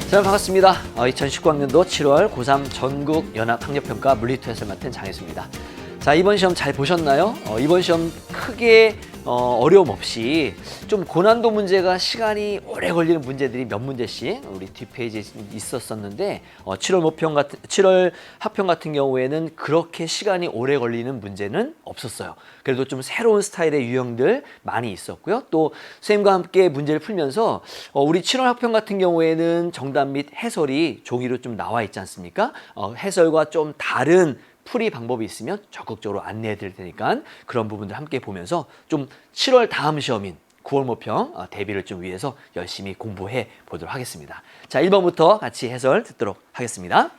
자, 반갑습니다. 2019학년도 7월 고3 전국 연합학력평가 물리2 해설 맡은 장혜수입니다. 자, 이번 시험 잘 보셨나요? 이번 시험 크게 어려움 없이 좀 고난도 문제가 시간이 오래 걸리는 문제들이 몇 문제씩 우리 뒷페이지에 있었었는데 7월 합평 같은 경우에는 그렇게 시간이 오래 걸리는 문제는 없었어요. 그래도 좀 새로운 스타일의 유형들 많이 있었고요. 또 선생님과 함께 문제를 풀면서 우리 7월 합평 같은 경우에는 정답 및 해설이 종이로 좀 나와 있지 않습니까? 해설과 좀 다른 풀이 방법이 있으면 적극적으로 안내해 드릴 테니까 그런 부분들 함께 보면서 좀 7월 다음 시험인 9월 모평 대비를 좀 위해서 열심히 공부해 보도록 하겠습니다. 자, 1번부터 같이 해설 듣도록 하겠습니다.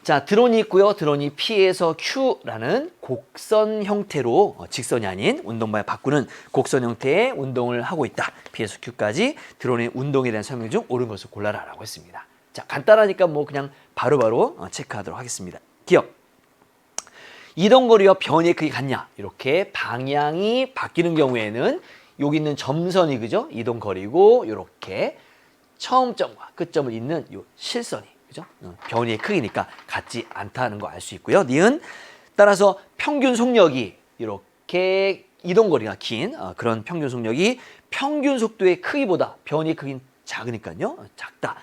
자, 드론이 있고요. 드론이 P에서 Q라는 곡선 형태로 직선이 아닌 운동방향 바꾸는 곡선 형태의 운동을 하고 있다. P에서 Q까지 드론의 운동에 대한 설명 중 옳은 것을 골라라 라고 했습니다. 자, 간단하니까 뭐 그냥 바로바로 체크하도록 하겠습니다. 기억. 이동거리와 변이의 크기 같냐? 이렇게 방향이 바뀌는 경우에는 여기 있는 점선이 그죠? 이동거리고 이렇게 처음점과 끝점을 잇는 이 실선이 그죠? 변이의 크기니까 같지 않다는 거 알 수 있고요. 니은 따라서 평균 속력이 이렇게 이동거리가 긴 그런 평균 속력이 평균 속도의 크기보다 변이의 크기는 작으니까요. 작다,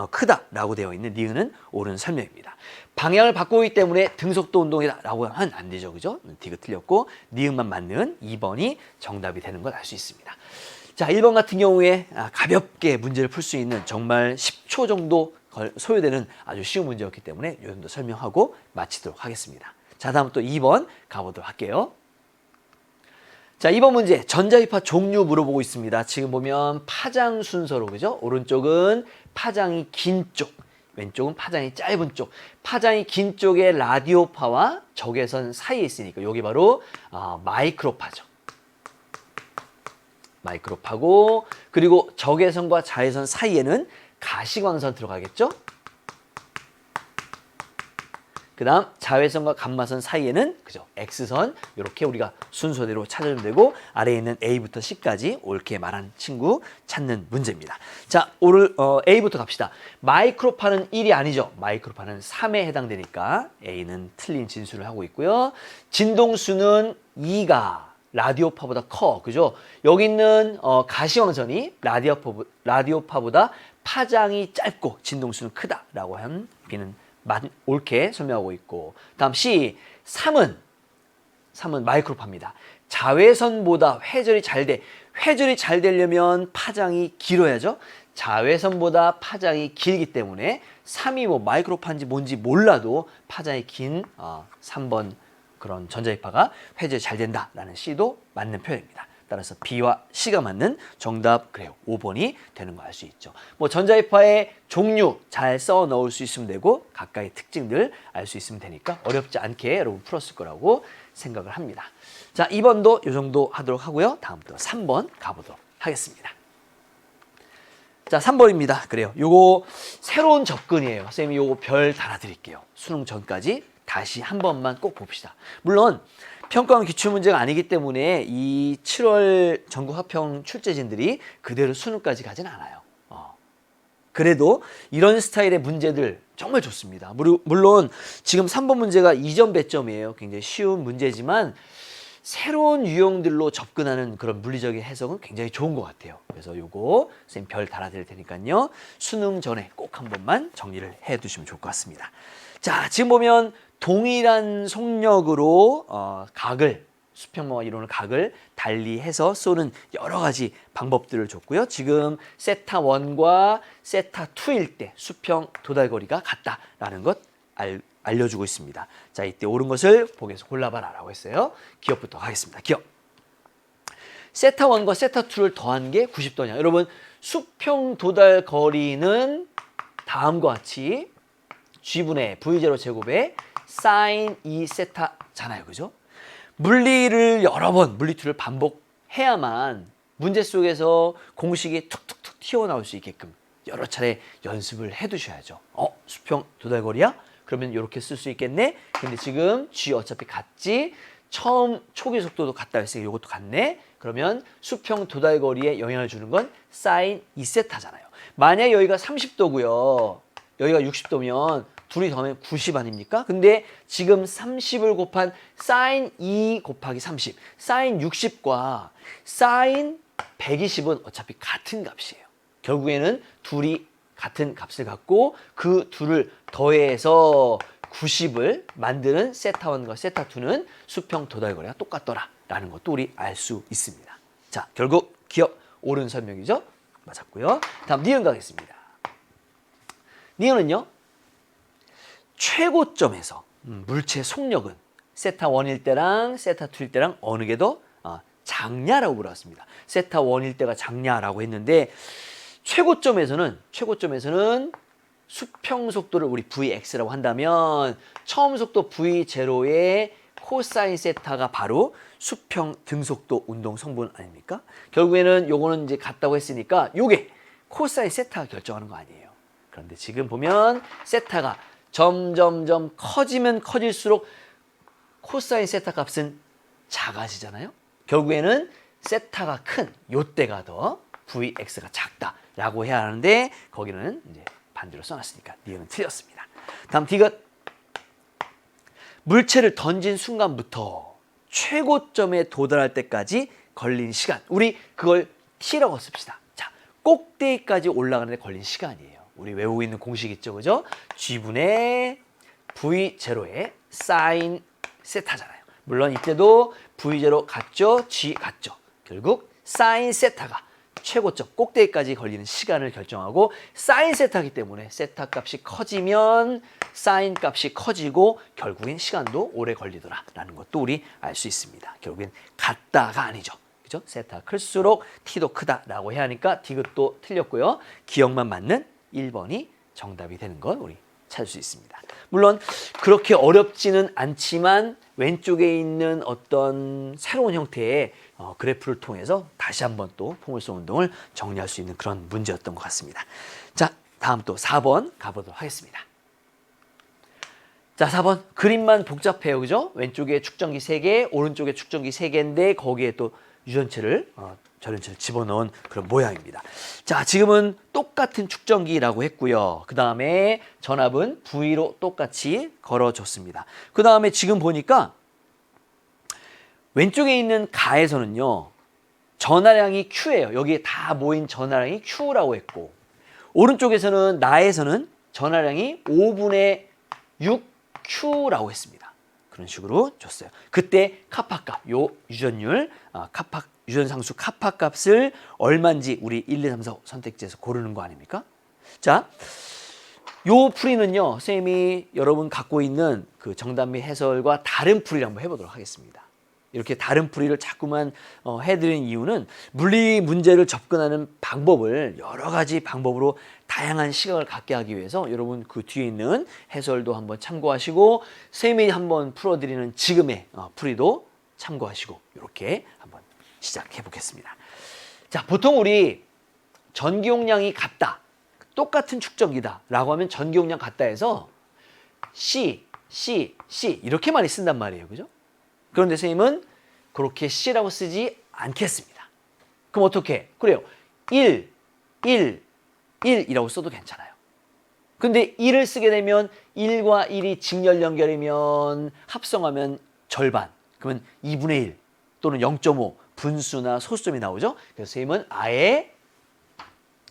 크다라고 되어 있는 니은은 옳은 설명입니다. 방향을 바꾸기 때문에 등속도 운동이다라고 하면 안 되죠. 그죠? 디귿 틀렸고 니은만 맞는 2번이 정답이 되는 걸 알 수 있습니다. 자, 1번 같은 경우에 가볍게 문제를 풀 수 있는 정말 10초 정도 소요되는 아주 쉬운 문제였기 때문에 이 정도 설명하고 마치도록 하겠습니다. 자, 다음 또 2번 가보도록 할게요. 자, 2번 문제 전자기파 종류 물어보고 있습니다. 지금 보면 파장 순서로 그죠? 오른쪽은 파장이 긴 쪽, 왼쪽은 파장이 짧은 쪽. 파장이 긴 쪽에 라디오파와 적외선 사이에 있으니까 여기 바로 마이크로파죠. 마이크로파고 그리고 적외선과 자외선 사이에는 가시광선 들어가겠죠? 그 다음 자외선과 감마선 사이에는 그죠? X선 이렇게 우리가 순서대로 찾아주면 되고 아래에 있는 A부터 C까지 옳게 말한 친구 찾는 문제입니다. 자, A부터 갑시다. 마이크로파는 1이 아니죠. 마이크로파는 3에 해당되니까 A는 틀린 진술을 하고 있고요. 진동수는 2가 라디오파보다 커. 그죠? 여기 있는 가시광선이 라디오파보다 파장이 짧고 진동수는 크다라고 한 B는 옳게 설명하고 있고 다음 C 3은 마이크로파입니다. 자외선보다 회절이 잘 돼. 회절이 잘 되려면 파장이 길어야죠. 자외선보다 파장이 길기 때문에 3이 뭐 마이크로파인지 뭔지 몰라도 파장이 긴 3번 그런 전자기파가 회절이 잘 된다라는 C도 맞는 표현입니다. 따라서 B와 C가 맞는 정답 그래요. 5번이 되는 거 알 수 있죠. 뭐 전자기파의 종류 잘 써 넣을 수 있으면 되고 각각의 특징들 알 수 있으면 되니까 어렵지 않게 여러분 풀었을 거라고 생각을 합니다. 자, 2번도 이 정도 하도록 하고요. 다음부터 3번 가보도록 하겠습니다. 자, 3번입니다. 그래요. 요거 새로운 접근이에요. 선생님이 요거 별 달아드릴게요. 수능 전까지 다시 한 번만 꼭 봅시다. 물론 평가원 기출문제가 아니기 때문에 이 7월 전국 합평 출제진들이 그대로 수능까지 가진 않아요. 그래도 이런 스타일의 문제들 정말 좋습니다. 물론 지금 3번 문제가 2점 배점이에요. 굉장히 쉬운 문제지만 새로운 유형들로 접근하는 그런 물리적인 해석은 굉장히 좋은 것 같아요. 그래서 요거 선생님 별 달아드릴 테니까요. 수능 전에 꼭 한 번만 정리를 해두시면 좋을 것 같습니다. 자, 지금 보면 동일한 속력으로 각을 수평모와 이론의 각을 달리해서 쏘는 여러 가지 방법들을 줬고요. 지금 세타 1과 세타 2일 때 수평 도달거리가 같다라는 것 알려주고 있습니다. 자, 이때 옳은 것을 보기에서 골라봐라 라고 했어요. 기억부터 하겠습니다. 기억. 세타 1과 세타 2를 더한 게 90도냐. 여러분 수평 도달거리는 다음과 같이 G분의 V0 제곱에 사인 2세타잖아요. 그죠? 물리를 여러 번, 물리투를 반복해야만 문제 속에서 공식이 툭툭툭 튀어나올 수 있게끔 여러 차례 연습을 해두셔야죠. 수평 도달거리야? 그러면 이렇게 쓸 수 있겠네? 근데 지금 G 어차피 같지? 처음 초기 속도도 같다 했으니까 이것도 같네. 그러면 수평 도달거리에 영향을 주는 건 사인 2세타잖아요. 만약 여기가 30도고요. 여기가 60도면 둘이 더하면 90 아닙니까? 근데 지금 30을 곱한 사인 2 곱하기 30, 사인 60과 사인 120은 어차피 같은 값이에요. 결국에는 둘이 같은 값을 갖고 그 둘을 더해서 90을 만드는 세타1과 세타2는 수평 도달거리가 똑같더라 라는 것도 우리 알 수 있습니다. 자, 결국 기억 옳은 설명이죠? 맞았고요. 다음 니은 가겠습니다. 니은은요, 최고점에서 물체 속력은 세타1일 때랑 세타2일 때랑 어느 게 더 작냐라고 물었습니다. 세타1일 때가 작냐라고 했는데 최고점에서는 수평 속도를 우리 Vx라고 한다면 처음 속도 V0의 코사인 세타가 바로 수평 등속도 운동 성분 아닙니까? 결국에는 요거는 이제 같다고 했으니까 요게 코사인 세타가 결정하는 거 아니에요. 그런데 지금 보면 세타가 점점점 커지면 커질수록 코사인 세타 값은 작아지잖아요. 결국에는 세타가 큰 요때가 더 Vx가 작다라고 해야 하는데 거기는 이제 반대로 써놨으니까 니은은 틀렸습니다. 다음 디귿. 물체를 던진 순간부터 최고점에 도달할 때까지 걸린 시간. 우리 그걸 t라고 씁시다. 자, 꼭대기까지 올라가는데 걸린 시간이에요. 우리 외우고 있는 공식 있죠, 그죠? g분의 v0의 사인 세타잖아요. 물론 이때도 v0 같죠? g 같죠? 결국 사인 세타가 최고점 꼭대기까지 걸리는 시간을 결정하고 사인 세타이기 때문에 세타 값이 커지면 사인 값이 커지고 결국엔 시간도 오래 걸리더라라는 것도 우리 알 수 있습니다. 결국엔 같다가 아니죠. 그죠? 세타가 클수록 t도 크다라고 해야 하니까 디귿도 틀렸고요. 기억만 맞는 1번이 정답이 되는 걸 우리 찾을 수 있습니다. 물론 그렇게 어렵지는 않지만 왼쪽에 있는 어떤 새로운 형태의 그래프를 통해서 다시 한번 또 포물선 운동을 정리할 수 있는 그런 문제였던 것 같습니다. 자, 다음 또 4번 가보도록 하겠습니다. 자, 4번 그림만 복잡해요, 그죠? 왼쪽에 축전기 3개, 오른쪽에 축전기 3개인데 거기에 또 유전체를 전원체를 집어넣은 그런 모양입니다. 자, 지금은 똑같은 축전기라고 했고요. 그 다음에 전압은 V로 똑같이 걸어줬습니다. 그 다음에 지금 보니까 왼쪽에 있는 가에서는요, 전하량이 Q예요. 여기에 다 모인 전하량이 Q라고 했고, 오른쪽에서는 나에서는 전하량이 5분의 6Q라고 했습니다. 그런 식으로 줬어요. 그때 카파값, 요 유전율, 유전상수 카파 값을 얼마인지 우리 1, 2, 3, 4 선택지에서 고르는 거 아닙니까? 자, 요 풀이는요, 선생님이 여러분 갖고 있는 그 정답 및 해설과 다른 풀이를 한번 해보도록 하겠습니다. 이렇게 다른 풀이를 자꾸만 해드리는 이유는 물리 문제를 접근하는 방법을 여러 가지 방법으로 다양한 시각을 갖게 하기 위해서 여러분 그 뒤에 있는 해설도 한번 참고하시고 선생님이 한번 풀어드리는 지금의 풀이도 참고하시고 이렇게 한번 시작해 보겠습니다. 자, 보통 우리 전기 용량이 같다, 똑같은 축전기다 라고 하면 전기 용량 같다 해서 C 이렇게 많이 쓴단 말이에요. 그죠? 그런데 선생님은 그렇게 C라고 쓰지 않겠습니다. 그럼 어떻게? 그래요. 1이라고 써도 괜찮아요. 근데 1을 쓰게 되면 1과 1이 직렬 연결이면 합성하면 절반. 그러면 2분의 1 또는 0.5 분수나 소수점이 나오죠. 그래서 선생님은 아예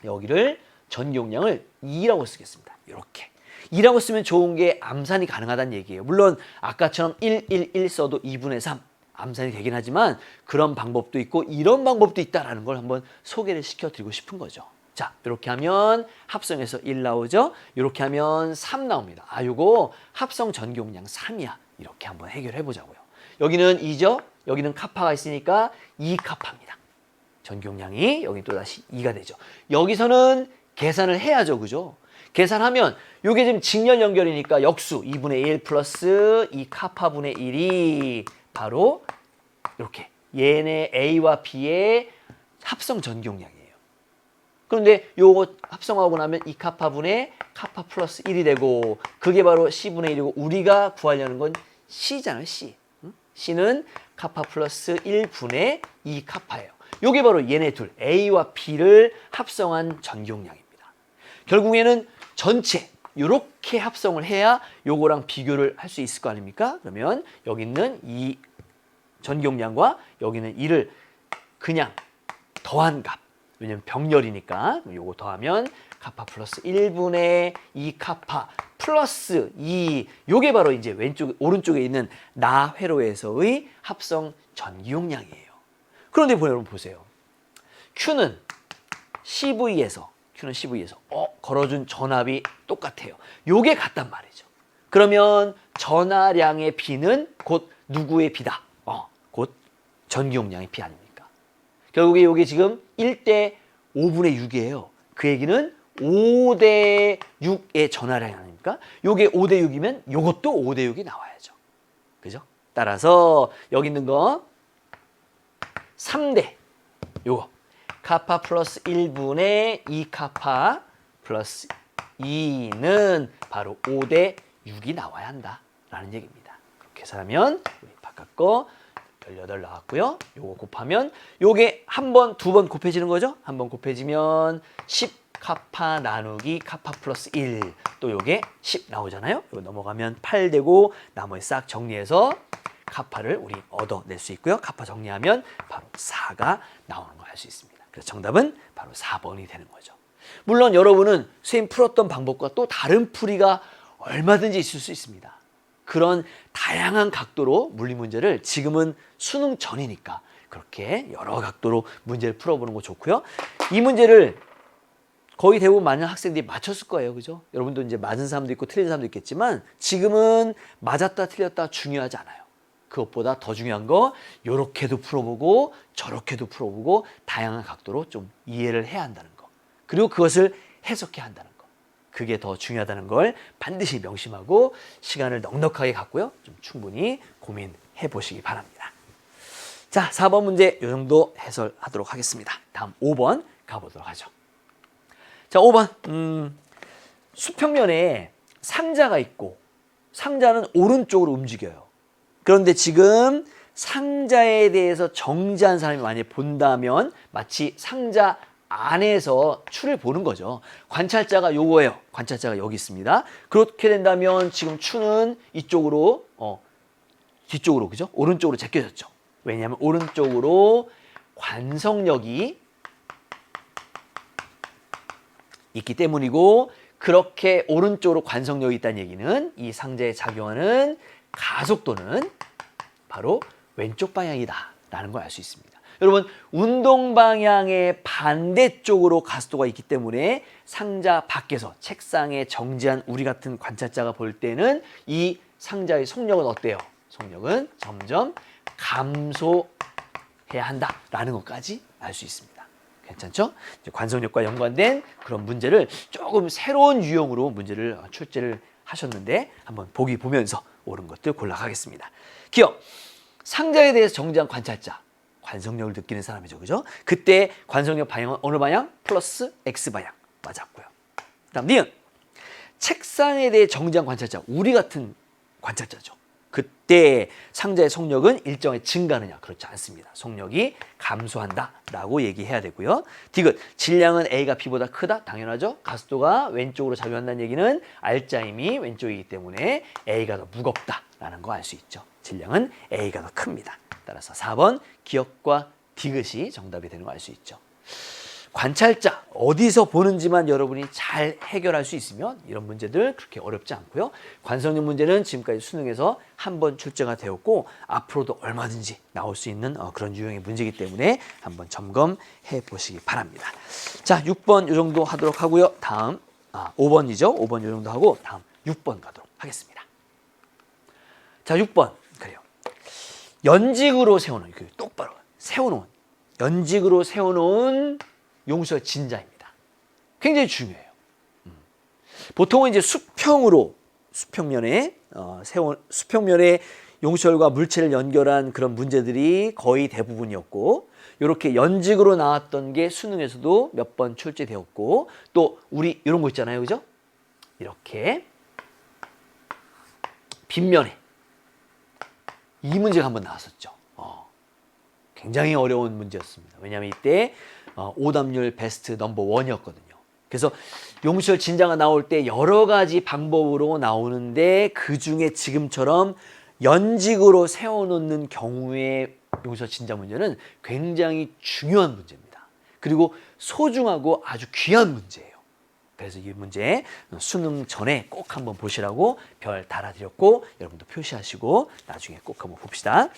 여기를 전기 용량을 2라고 쓰겠습니다. 이렇게. 2라고 쓰면 좋은 게 암산이 가능하다는 얘기예요. 물론 아까처럼 1 써도 2분의 3 암산이 되긴 하지만 그런 방법도 있고 이런 방법도 있다는 걸 한번 소개를 시켜드리고 싶은 거죠. 자, 이렇게 하면 합성해서 1 나오죠. 이렇게 하면 3 나옵니다. 아, 요거 합성 전기 용량 3이야. 이렇게 한번 해결해 보자고요. 여기는 2죠. 여기는 카파가 있으니까 2카파입니다. 전기 용량이 여기 또다시 2가 되죠. 여기서는 계산을 해야죠. 그죠? 계산하면 이게 지금 직렬 연결이니까 역수 2분의 1 플러스 2카파분의 1이 바로 이렇게 얘네 A와 B의 합성 전기 용량이에요. 그런데 요거 합성하고 나면 2카파분의 카파 플러스 1이 되고 그게 바로 C분의 1이고 우리가 구하려는 건 C잖아요. C. 응? C는 카파 플러스 1분의 2 카파예요. 요게 바로 얘네 둘 A와 B를 합성한 전기용량입니다. 결국에는 전체 이렇게 합성을 해야 요거랑 비교를 할 수 있을 거 아닙니까? 그러면 여기 있는 이 전기용량과 여기는 이를 그냥 더한 값. 왜냐면 병렬이니까 요거 더하면 카파 플러스 1분의 2 카파 플러스 2. 요게 바로 이제 오른쪽에 있는 나회로에서의 합성 전기용량이에요. 그런데 여러분 보세요. Q는 CV에서 걸어준 전압이 똑같아요. 요게 같단 말이죠. 그러면 전하량의 B는 곧 누구의 B다? 곧 전기용량의 B 아닙니까? 결국에 요게 지금 1대 5분의 6이에요. 그 얘기는 5대 6의 전하량 아닙니까? 요게 5대 6이면 요것도 5대 6이 나와야죠. 그죠? 따라서 여기 있는 거 3대 요거 카파 플러스 1분의 2 카파 플러스 2는 바로 5대 6이 나와야 한다라는 얘기입니다. 그렇게 해서 하면 우리 바깥 거 18 나왔고요. 요거 곱하면 요게 한 번, 두 번 곱해지는 거죠? 한 번 곱해지면 10 카파 나누기 카파 플러스 1. 또 요게 10 나오잖아요. 이거 넘어가면 8 되고 나머지 싹 정리해서 카파를 우리 얻어낼 수 있고요. 카파 정리하면 바로 4가 나오는 걸 알 수 있습니다. 그래서 정답은 바로 4번이 되는 거죠. 물론 여러분은 선생님 풀었던 방법과 또 다른 풀이가 얼마든지 있을 수 있습니다. 그런 다양한 각도로 물리 문제를 지금은 수능 전이니까 그렇게 여러 각도로 문제를 풀어보는 거 좋고요. 이 문제를 거의 대부분 많은 학생들이 맞췄을 거예요. 그죠? 여러분도 이제 맞은 사람도 있고 틀린 사람도 있겠지만 지금은 맞았다 틀렸다 중요하지 않아요. 그것보다 더 중요한 거 요렇게도 풀어보고 저렇게도 풀어보고 다양한 각도로 좀 이해를 해야 한다는 거. 그리고 그것을 해석해야 한다는 거. 그게 더 중요하다는 걸 반드시 명심하고 시간을 넉넉하게 갖고요. 좀 충분히 고민해 보시기 바랍니다. 자, 4번 문제 이 정도 해설하도록 하겠습니다. 다음 5번 가보도록 하죠. 자, 5번 수평면에 상자가 있고 상자는 오른쪽으로 움직여요. 그런데 지금 상자에 대해서 정지한 사람이 만약에 본다면 마치 상자 안에서 추를 보는 거죠. 관찰자가 요거예요. 관찰자가 여기 있습니다. 그렇게 된다면 지금 추는 이쪽으로 뒤쪽으로 그죠? 오른쪽으로 제껴졌죠. 왜냐하면 오른쪽으로 관성력이 있기 때문이고 그렇게 오른쪽으로 관성력이 있다는 얘기는 이 상자에 작용하는 가속도는 바로 왼쪽 방향이다 라는 걸 알 수 있습니다. 여러분 운동 방향의 반대쪽으로 가속도가 있기 때문에 상자 밖에서 책상에 정지한 우리 같은 관찰자가 볼 때는 이 상자의 속력은 어때요? 속력은 점점 감소해야 한다라는 것까지 알 수 있습니다. 괜찮죠? 관성력과 연관된 그런 문제를 조금 새로운 유형으로 문제를 출제를 하셨는데 한번 보기 보면서 옳은 것들 골라가겠습니다. 기억! 상자에 대해서 정지한 관찰자. 관성력을 느끼는 사람이죠. 그죠? 그때 관성력 방향은 어느 방향? 플러스 X방향. 맞았고요. 다음 니은. 책상에 대해 정지한 관찰자. 우리 같은 관찰자죠. 그때 상자의 속력은 일정에 증가하느냐? 그렇지 않습니다. 속력이 감소한다라고 얘기해야 되고요. 디귿. 질량은 A가 B보다 크다? 당연하죠. 가속도가 왼쪽으로 작용한다는 얘기는 R자임이 왼쪽이기 때문에 A가 더 무겁다라는 거 알 수 있죠. 질량은 A가 더 큽니다. 따라서 4번 기억과 디귿이 정답이 되는 거 알 수 있죠. 관찰자 어디서 보는지만 여러분이 잘 해결할 수 있으면 이런 문제들 그렇게 어렵지 않고요. 관성력 문제는 지금까지 수능에서 한 번 출제가 되었고 앞으로도 얼마든지 나올 수 있는 그런 유형의 문제이기 때문에 한번 점검해 보시기 바랍니다. 자, 6번 이 정도 하도록 하고요. 다음 5번이죠. 5번 이 정도 하고 다음 6번 가도록 하겠습니다. 자, 6번 그래요. 연직으로 세워놓은 똑바로 세워놓은 연직으로 세워놓은 용수의 진자입니다. 굉장히 중요해요. 보통은 이제 수평면에 용수열과 물체를 연결한 그런 문제들이 거의 대부분이었고, 이렇게 연직으로 나왔던 게 수능에서도 몇 번 출제되었고, 또 우리 이런 거 있잖아요, 그죠? 이렇게 빗면에 이 문제가 한번 나왔었죠. 굉장히 어려운 문제였습니다. 왜냐하면 이때 오답률 베스트 넘버 원이었거든요. 그래서 용수철 진자가 나올 때 여러 가지 방법으로 나오는데 그 중에 지금처럼 연직으로 세워놓는 경우에 용수철 진자 문제는 굉장히 중요한 문제입니다. 그리고 소중하고 아주 귀한 문제예요. 그래서 이 문제 수능 전에 꼭 한번 보시라고 별 달아드렸고 여러분도 표시하시고 나중에 꼭 한번 봅시다.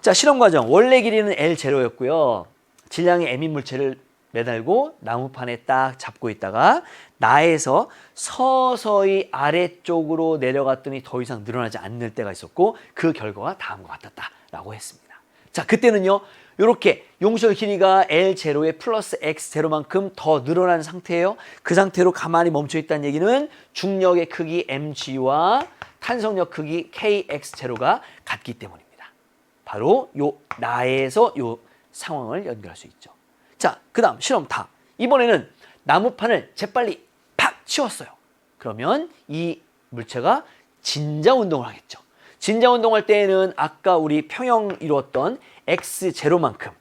자, 실험 과정. 원래 길이는 L0였고요. 질량의 M인 물체를 매달고 나무판에 딱 잡고 있다가 나에서 서서히 아래쪽으로 내려갔더니 더 이상 늘어나지 않을 때가 있었고 그 결과가 다음과 같았다라고 했습니다. 자, 그때는요. 이렇게 용수철 길이가 L0에 플러스 X0만큼 더 늘어난 상태예요. 그 상태로 가만히 멈춰 있다는 얘기는 중력의 크기 mg와 탄성력 크기 kx0가 같기 때문입니다. 바로 요 나에서 요 상황을 연결할 수 있죠. 자, 그 다음 실험 다. 이번에는 나무판을 재빨리 팍 치웠어요. 그러면 이 물체가 진자 운동을 하겠죠. 진자 운동할 때에는 아까 우리 평형 이루었던 X0만큼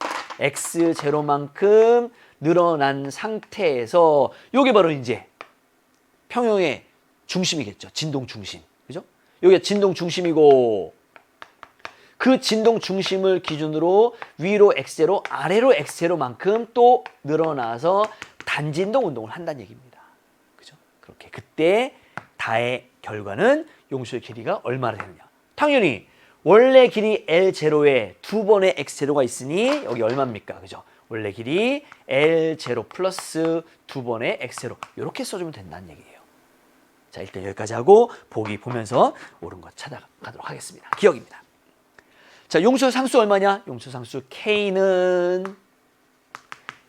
늘어난 상태에서 요게 바로 이제 평형의 중심이겠죠. 진동 중심. 그죠? 요게 진동 중심이고 그 진동 중심을 기준으로 위로 X0, 아래로 X0만큼 또 늘어나서 단진동 운동을 한다는 얘기입니다. 그죠? 그렇게 그때 다의 결과는 용수철 길이가 얼마나 되느냐. 당연히 원래 길이 L0에 두 번의 X0가 있으니 여기 얼마입니까? 그죠? 원래 길이 L0 플러스 두 번의 X0 이렇게 써주면 된다는 얘기예요. 자, 일단 여기까지 하고 보기 보면서 옳은 거 찾아가도록 하겠습니다. 기억입니다. 자, 용수철 상수 얼마냐? 용수철 상수 K는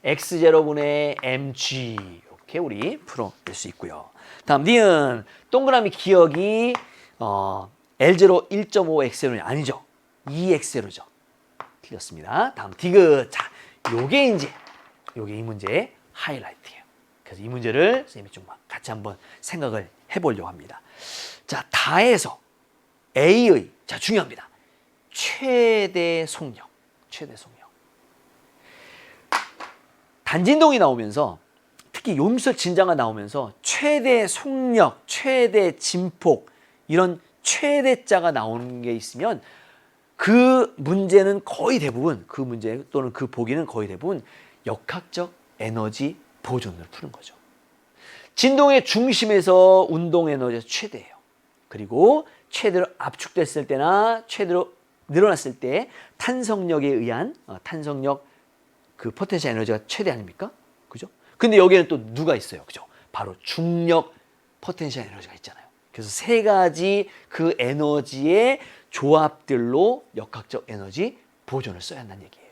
X0분의 mg 이렇게 우리 풀어낼 수 있고요. 다음 니은 동그라미 기억이 L0 1.5X0이 아니죠. 2X0죠. 틀렸습니다. 다음 디귿. 자, 요게 이 문제의 하이라이트예요. 그래서 이 문제를 선생님이 좀 같이 한번 생각을 해보려고 합니다. 자, 다에서 A의, 자, 중요합니다. 최대 속력. 단진동이 나오면서 특히 용수철 진자가 나오면서 최대 속력, 최대 진폭 이런 최대자가 나오는 게 있으면 그 문제는 거의 대부분 그 문제 또는 그 보기는 거의 대부분 역학적 에너지 보존을 푸는 거죠. 진동의 중심에서 운동 에너지가 최대예요. 그리고 최대로 압축됐을 때나 최대로 늘어났을 때 탄성력에 의한 탄성력 그 포텐셜 에너지가 최대 아닙니까? 그죠? 근데 여기에는 또 누가 있어요? 그죠? 바로 중력 포텐셜 에너지가 있잖아요. 그래서 세 가지 그 에너지의 조합들로 역학적 에너지 보존을 써야 한다는 얘기예요.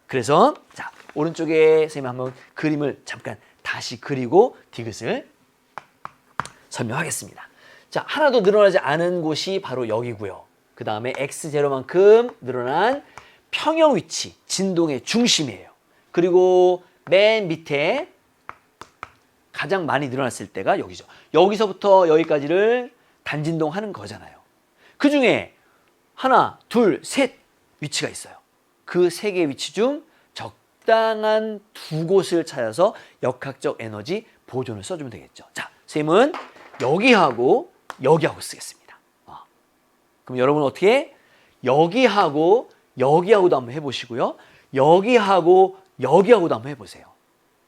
그래서 자, 오른쪽에 선생님 한번 그림을 잠깐 다시 그리고 디귿을 설명하겠습니다. 자, 하나도 늘어나지 않은 곳이 바로 여기고요. 그 다음에 X0만큼 늘어난 평형 위치, 진동의 중심이에요. 그리고 맨 밑에 가장 많이 늘어났을 때가 여기죠. 여기서부터 여기까지를 단진동 하는 거잖아요. 그 중에 하나, 둘, 셋 위치가 있어요. 그 세 개의 위치 중 적당한 두 곳을 찾아서 역학적 에너지 보존을 써주면 되겠죠. 자, 선생님은 여기하고 여기하고 쓰겠습니다. 그럼 여러분 어떻게? 여기하고 여기하고도 한번 해보시고요. 여기하고 여기하고도 한번 해보세요.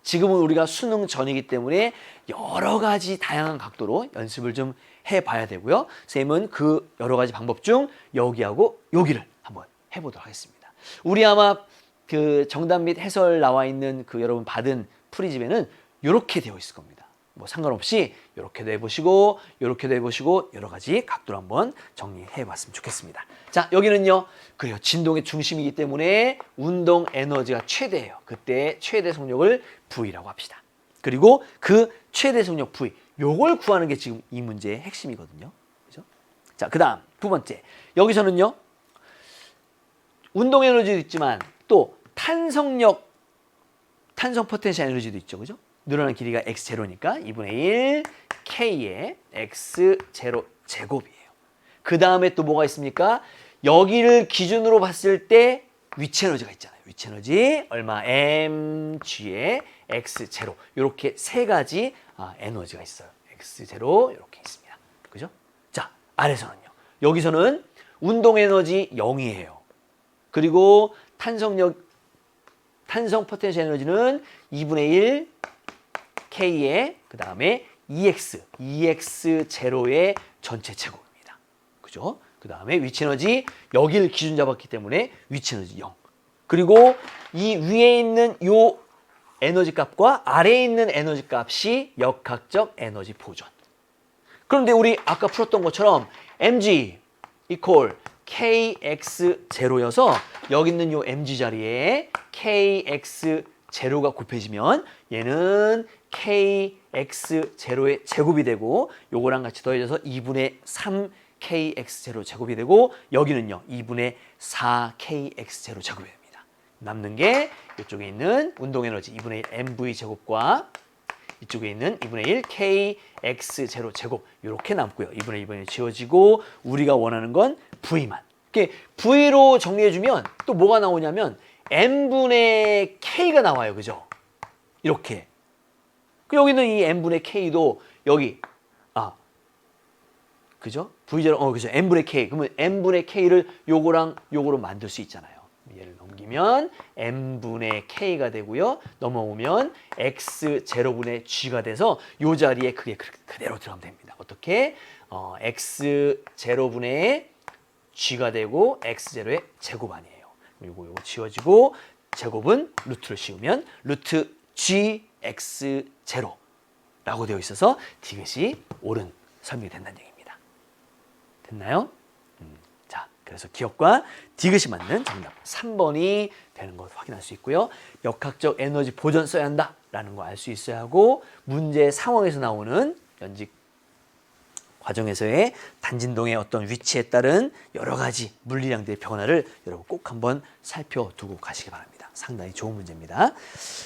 지금은 우리가 수능 전이기 때문에 여러 가지 다양한 각도로 연습을 좀 해봐야 되고요. 선생님은 그 여러 가지 방법 중 여기하고 여기를 한번 해보도록 하겠습니다. 우리 아마 그 정답 및 해설 나와 있는 그 여러분 받은 프리집에는 이렇게 되어 있을 겁니다. 뭐 상관없이 이렇게도 해보시고 이렇게도 해보시고 여러 가지 각도로 한번 정리해 봤으면 좋겠습니다. 자, 여기는요. 그래요. 진동의 중심이기 때문에 운동 에너지가 최대예요. 그때 최대 속력을 V라고 합시다. 그리고 그 최대 속력 V 요걸 구하는 게 지금 이 문제의 핵심이거든요. 그죠? 자, 그다음 두 번째. 여기서는요. 운동 에너지도 있지만 또 탄성력 탄성 포텐셜 에너지도 있죠. 그죠? 늘어난 길이가 x0니까 2분의 1 k의 x0 제곱이에요. 그 다음에 또 뭐가 있습니까? 여기를 기준으로 봤을 때 위치 에너지가 있잖아요. 위치 에너지 얼마? mg에 x0 이렇게 세 가지 에너지가 있어요. x0 이렇게 있습니다. 그죠? 자, 아래서는요. 여기서는 운동 에너지 0이에요. 그리고 탄성 포텐셜 에너지는 2분의 1 K에 그 다음에 EX0의 전체 제곱입니다. 그죠? 그 다음에 위치 에너지 여기를 기준 잡았기 때문에 위치 에너지 0. 그리고 이 위에 있는 요 에너지 값과 아래에 있는 에너지 값이 역학적 에너지 보존. 그런데 우리 아까 풀었던 것처럼 mg equal kx0여서 여기 있는 요 mg 자리에 kx0가 곱해지면 얘는 kx0의 제곱이 되고 요거랑 같이 더해져서 2분의 3 kx0 제곱이 되고 여기는요 2분의 4 kx0 제곱이 됩니다. 남는 게 이쪽에 있는 운동 에너지 2분의 1 mv 제곱과 이쪽에 있는 2분의 1 kx0 제곱 이렇게 남고요. 2분의 2분의 지워지고 우리가 원하는 건 v만. v로 정리해주면 또 뭐가 나오냐면 n분의 k가 나와요. 그죠? 이렇게. 여기 있는 이 n분의 k도 여기 그죠? v0 그죠? n분의 k. 그러면 n분의 k를 요거랑 요거로 만들 수 있잖아요. 얘를 넘기면 n분의 k가 되고요. 넘어오면 x0분의 g가 돼서 요 자리에 그게 그대로 들어가면 됩니다. 어떻게? x0분의 g가 되고 x0의 제곱 아니에요. 요거 지워지고 제곱은 루트를 씌우면 루트 gx0라고 되어 있어서 디귿이 옳은 설명이 된다는 얘기입니다. 됐나요? 자, 그래서 기억과 디귿이 맞는 정답 3번이 되는 걸 확인할 수 있고요. 역학적 에너지 보존 써야 한다라는 거 알 수 있어야 하고 문제 상황에서 나오는 연직 과정에서의 단진동의 어떤 위치에 따른 여러 가지 물리량들의 변화를 여러분 꼭 한번 살펴두고 가시기 바랍니다. 상당히 좋은 문제입니다.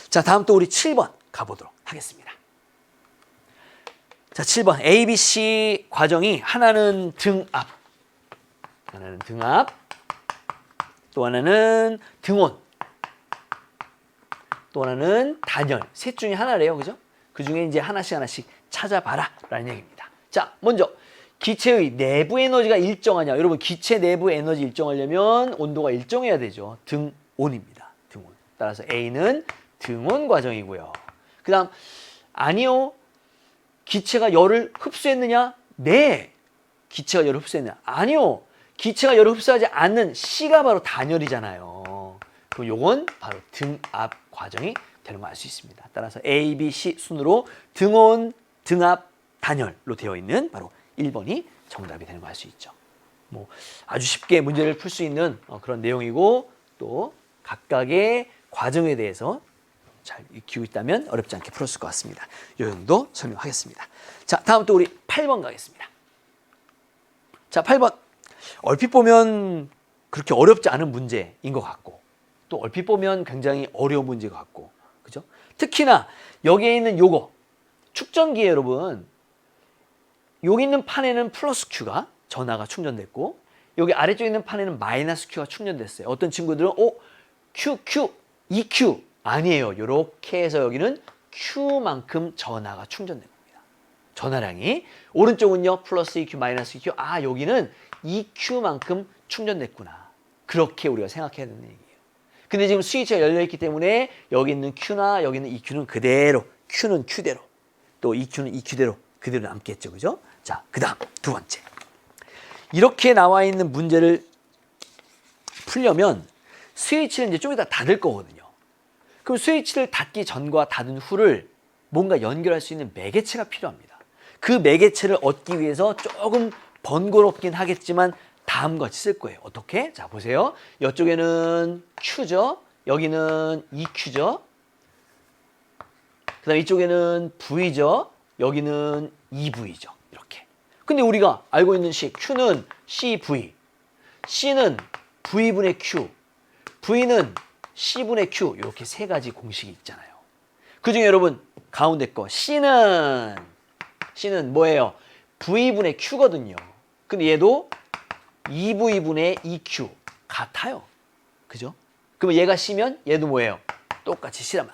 자, 다음 또 우리 7번 가보도록 하겠습니다. 자, 7번 ABC 과정이 하나는 등압, 또 하나는 등온, 또 하나는 단열. 셋 중에 하나래요. 그죠? 그 중에 이제 하나씩 찾아봐라 라는 얘기입니다. 자, 먼저 기체의 내부 에너지가 일정하냐. 여러분 기체 내부 에너지 일정하려면 온도가 일정해야 되죠. 등온입니다. 등온. 따라서 A는 등온 과정이고요. 그 다음 아니요. 기체가 열을 흡수했느냐? 네. 기체가 열을 흡수했느냐? 아니요. 기체가 열을 흡수하지 않는 C가 바로 단열이잖아요. 그럼 요건 바로 등압 과정이 되는 거 알 수 있습니다. 따라서 A, B, C 순으로 등온, 등압, 단열로 되어 있는 바로 1번이 정답이 되는 거 알 수 있죠. 뭐 아주 쉽게 문제를 풀 수 있는 그런 내용이고 또 각각의 과정에 대해서 잘 익히고 있다면 어렵지 않게 풀었을 것 같습니다. 이 정도 설명하겠습니다. 자, 다음 또 우리 8번 가겠습니다. 자, 8번. 얼핏 보면 그렇게 어렵지 않은 문제인 것 같고 또 얼핏 보면 굉장히 어려운 문제 같고 그죠? 특히나 여기에 있는 요거 축전기에 여러분 여기 있는 판에는 플러스 Q가 전하가 충전됐고 여기 아래쪽에 있는 판에는 마이너스 Q가 충전됐어요. 어떤 친구들은 Q, EQ 아니에요. 이렇게 해서 여기는 Q만큼 전하가 충전된 겁니다. 전하량이 오른쪽은요 플러스 EQ, 마이너스 EQ 여기는 EQ만큼 충전됐구나. 그렇게 우리가 생각해야 되는 얘기예요. 근데 지금 스위치가 열려있기 때문에 여기 있는 Q나 여기 있는 EQ는 그대로 Q는 Q대로 또 EQ는 EQ대로 그대로 남겠죠. 그죠? 자, 그 다음 두 번째. 이렇게 나와 있는 문제를 풀려면 스위치를 이제 좀 이따 닫을 거거든요. 그럼 스위치를 닫기 전과 닫은 후를 뭔가 연결할 수 있는 매개체가 필요합니다. 그 매개체를 얻기 위해서 조금 번거롭긴 하겠지만 다음과 같이 쓸 거예요. 어떻게? 자, 보세요. 이쪽에는 Q죠. 여기는 EQ죠. 그 다음 이쪽에는 V죠. 여기는 EV죠. 이렇게. 근데 우리가 알고 있는 식 Q는 CV, C는 V분의 Q, V는 C분의 Q 이렇게 세 가지 공식이 있잖아요. 그중에 여러분 가운데 거 C는 뭐예요? V분의 Q거든요. 근데 얘도 2V분의 2Q 같아요. 그죠? 그러면 얘가 C면 얘도 뭐예요? 똑같이 C라면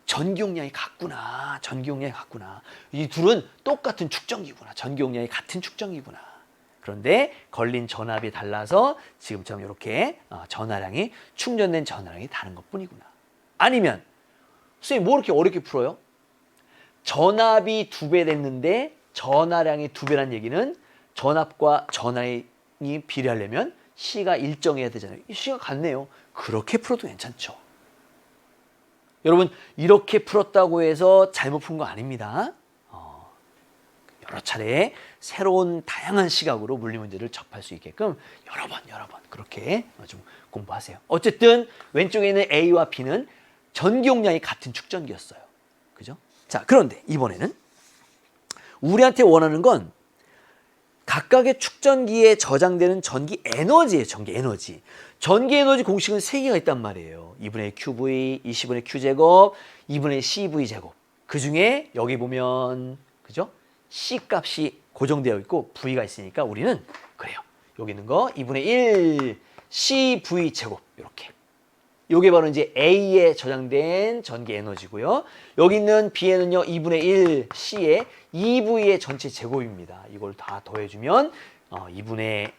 전기용량이 같구나. 전기용량이 같구나. 이 둘은 똑같은 축전기구나. 전기용량이 같은 축전기구나. 그런데 걸린 전압이 달라서 지금처럼 이렇게 전하량이 충전된 전하량이 다른 것뿐이구나. 아니면 선생님 뭐 이렇게 어렵게 풀어요? 전압이 2배 됐는데 전하량이 2배란 얘기는 전압과 전하량이 비례하려면 C가 일정해야 되잖아요. C가 같네요. 그렇게 풀어도 괜찮죠. 여러분 이렇게 풀었다고 해서 잘못 푼 거 아닙니다. 여러 차례 새로운 다양한 시각으로 물리 문제를 접할 수 있게끔 여러 번 그렇게 좀 공부하세요. 어쨌든 왼쪽에 있는 A와 B는 전기용량이 같은 축전기였어요. 그죠? 자, 그런데 이번에는 우리한테 원하는 건 각각의 축전기에 저장되는 전기 에너지예요. 전기 에너지. 전기 에너지 공식은 3개가 있단 말이에요. 2분의 QV, 20분의 Q제곱, 2분의 CV제곱. 그중에 여기 보면 그죠? C 값이 고정되어 있고 V가 있으니까 우리는 그래요. 여기 있는 거 2분의 1 CV제곱 이렇게. 요게 바로 이제 A에 저장된 전기 에너지고요. 여기 있는 B에는요 2분의 1 C에 2V의 전체 제곱입니다. 이걸 다 더해주면 2분의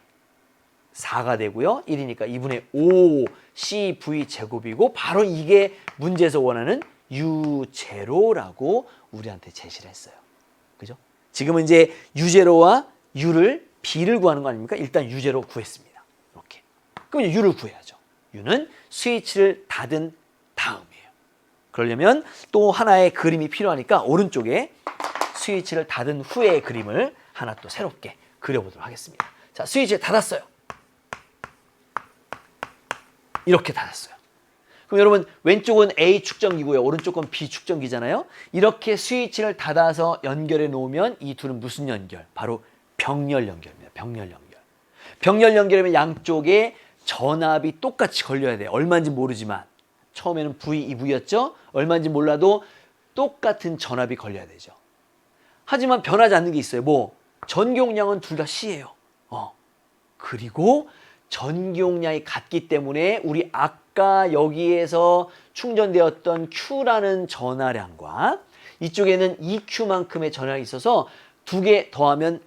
4가 되고요. 1이니까 2분의 5 CV 제곱이고 바로 이게 문제에서 원하는 U0라고 우리한테 제시를 했어요. 그죠? 지금은 이제 U0와 U를 B를 구하는 거 아닙니까? 일단 U0 구했습니다. 이렇게. 그럼 이제 U를 구해야죠. U는 스위치를 닫은 다음이에요. 그러려면 또 하나의 그림이 필요하니까 오른쪽에 스위치를 닫은 후의 그림을 하나 또 새롭게 그려보도록 하겠습니다. 자, 스위치를 닫았어요. 이렇게 닫았어요. 그럼 여러분 왼쪽은 A 축전기고요. 오른쪽은 B 축전기잖아요. 이렇게 스위치를 닫아서 연결해 놓으면 이 둘은 무슨 연결? 바로 병렬 연결입니다. 병렬 연결. 병렬 연결이면 양쪽에 전압이 똑같이 걸려야 돼요. 얼마인지 모르지만 처음에는 V, 2V였죠. 얼마인지 몰라도 똑같은 전압이 걸려야 되죠. 하지만 변하지 않는 게 있어요. 뭐? 전기용량은 둘 다 C예요. 그리고 전기용량이 같기 때문에 우리 아까 여기에서 충전되었던 Q라는 전하량과 이쪽에는 2Q만큼의 전하량이 있어서 두 개 더하면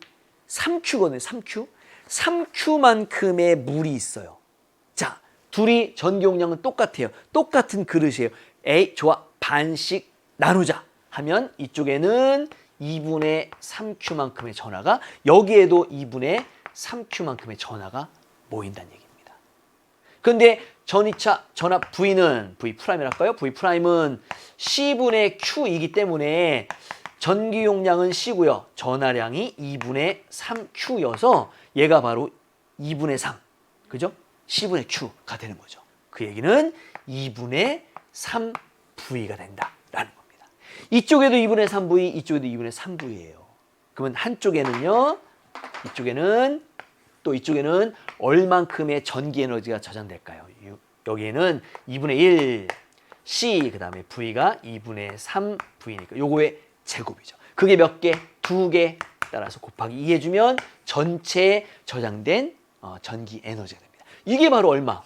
3Q거든요. 3Q. 3Q만큼의 물이 있어요. 자, 둘이 전기용량은 똑같아요. 똑같은 그릇이에요. A, 좋아. 반씩 나누자 하면 이쪽에는 2분의 3Q만큼의 전하가 여기에도 2분의 3Q만큼의 전하가 모인다는 얘기입니다. 그런데 전이차 전압 V는 V'이랄까요? V'은 C분의 Q이기 때문에 전기 용량은 C고요. 전하량이 2분의 3Q여서 얘가 바로 2분의 3. 그죠? C분의 Q가 되는 거죠. 그 얘기는 2분의 3V가 된다라는 겁니다. 이쪽에도 2분의 3V, 이쪽에도 2분의 3V예요. 그러면 한쪽에는요. 이쪽에는 얼만큼의 전기 에너지가 저장될까요? 여기에는 2분의 1 C 그다음에 V가 2분의 3V니까 요거의 제곱이죠. 그게 몇 개? 2개 따라서 곱하기 2 해주면 전체 저장된 전기 에너지가 됩니다. 이게 바로 얼마?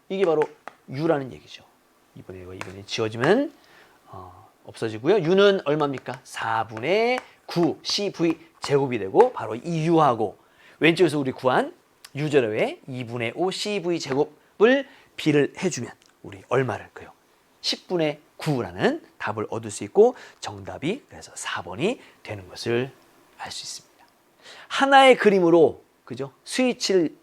이게 바로 U라는 얘기죠. 이번에 지워지면 없어지고요. U는 얼마입니까? 4분의 9 CV 제곱이 되고 바로 이 U하고 왼쪽에서 우리 구한 U0의 2분의 5 CV 제곱을 B를 해주면 우리 얼마를 그요? 10분의 9라는 답을 얻을 수 있고 정답이 그래서 4번이 되는 것을 알 수 있습니다. 하나의 그림으로 그죠? 스위치를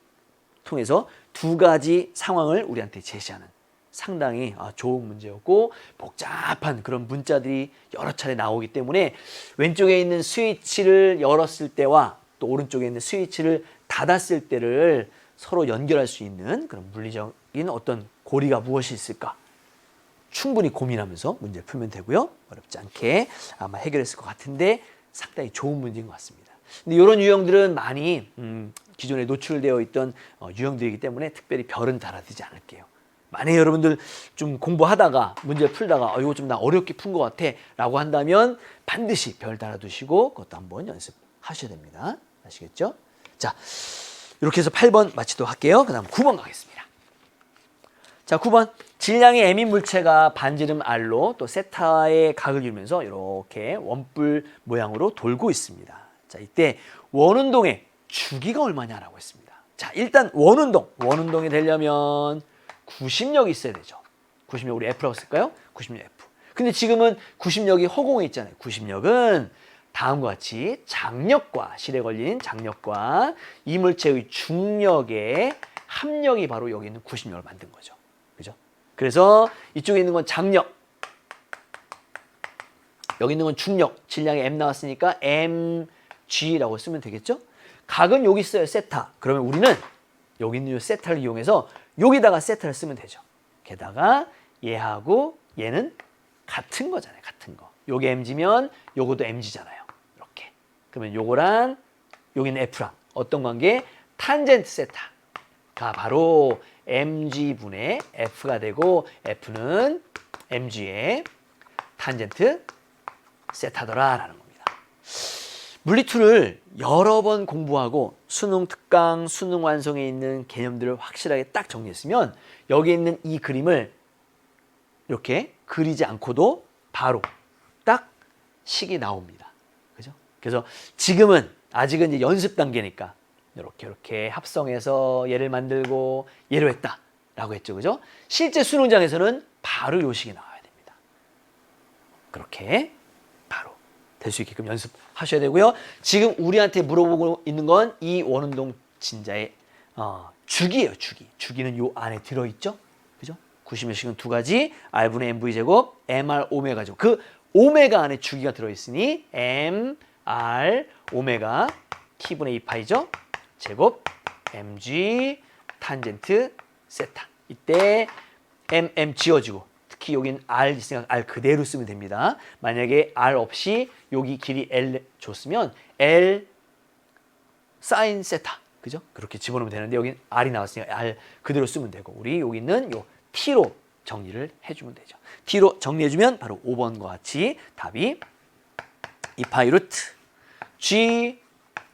통해서 두 가지 상황을 우리한테 제시하는 상당히 좋은 문제였고 복잡한 그런 문자들이 여러 차례 나오기 때문에 왼쪽에 있는 스위치를 열었을 때와 또 오른쪽에 있는 스위치를 닫았을 때를 서로 연결할 수 있는 그런 물리적인 어떤 고리가 무엇이 있을까? 충분히 고민하면서 문제를 풀면 되고요. 어렵지 않게 아마 해결했을 것 같은데 상당히 좋은 문제인 것 같습니다. 근데 이런 유형들은 많이 기존에 노출되어 있던 유형들이기 때문에 특별히 별은 달아드리지 않을게요. 만약에 여러분들 좀 공부하다가 문제 풀다가 이거 좀 나 어렵게 푼 것 같아 라고 한다면 반드시 별 달아두시고 그것도 한번 연습하셔야 됩니다. 아시겠죠? 자, 이렇게 해서 8번 마치도록 할게요. 그 다음 9번 가겠습니다. 자, 9번. 질량의 M인 물체가 반지름 R로 또 세타의 각을 이루면서 이렇게 원뿔 모양으로 돌고 있습니다. 자, 이때 원운동의 주기가 얼마냐라고 했습니다. 자, 일단 원운동이 되려면 구심력이 있어야 되죠. 구심력 우리 F라고 쓸까요? 구심력 F. 근데 지금은 구심력이 허공에 있잖아요. 구심력은 다음과 같이 장력과 실에 걸린 장력과 이 물체의 중력의 합력이 바로 여기 있는 구심력을 만든 거죠. 그죠? 그래서 이쪽에 있는 건 장력, 여기 있는 건 중력, 질량이 M 나왔으니까 mg라고 쓰면 되겠죠? 각은 여기 있어요, 세타. 그러면 우리는 여기 있는 이 세타를 이용해서 여기다가 세타를 쓰면 되죠. 게다가 얘하고 얘는 같은 거잖아요, 같은 거. 요게 mg면 요것도 mg잖아요. 이렇게. 그러면 요거랑 여기는 f랑 어떤 관계? 탄젠트 세타가 바로 mg분의 f가 되고 f는 mg의 탄젠트 세타더라라는 겁니다. 물리2를 여러 번 공부하고 수능 특강, 수능 완성에 있는 개념들을 확실하게 딱 정리했으면 여기 있는 이 그림을 이렇게 그리지 않고도 바로 딱 식이 나옵니다. 그죠? 그래서 지금은 아직은 이제 연습 단계니까 이렇게 합성해서 얘를 만들고 얘로 했다라고 했죠. 그죠? 실제 수능장에서는 바로 요 식이 나와야 됩니다. 그렇게 바로 될 수 있게끔 연습하셔야 되고요. 지금 우리한테 물어보고 있는 건 이 원운동 진자의 주기예요. 주기는 요 안에 들어있죠. 그죠? 구심의식은 두 가지, R분의 MV 제곱, MR 오메가 제곱. 그 오메가 안에 주기가 들어있으니 M, R, 오메가 T분의 2파이죠. 제곱, mg, 탄젠트, 세타. 이때 m 지워지고 특히 여긴 r 있으니까 r 그대로 쓰면 됩니다. 만약에 r 없이 여기 길이 l 줬으면 l 사인 세타. 그죠? 그렇게 집어넣으면 되는데 여긴 r이 나왔으니까 r 그대로 쓰면 되고 우리 여기 있는 요 t로 정리를 해주면 되죠. t로 정리해주면 바로 5번과 같이 답이 2파이 루트 g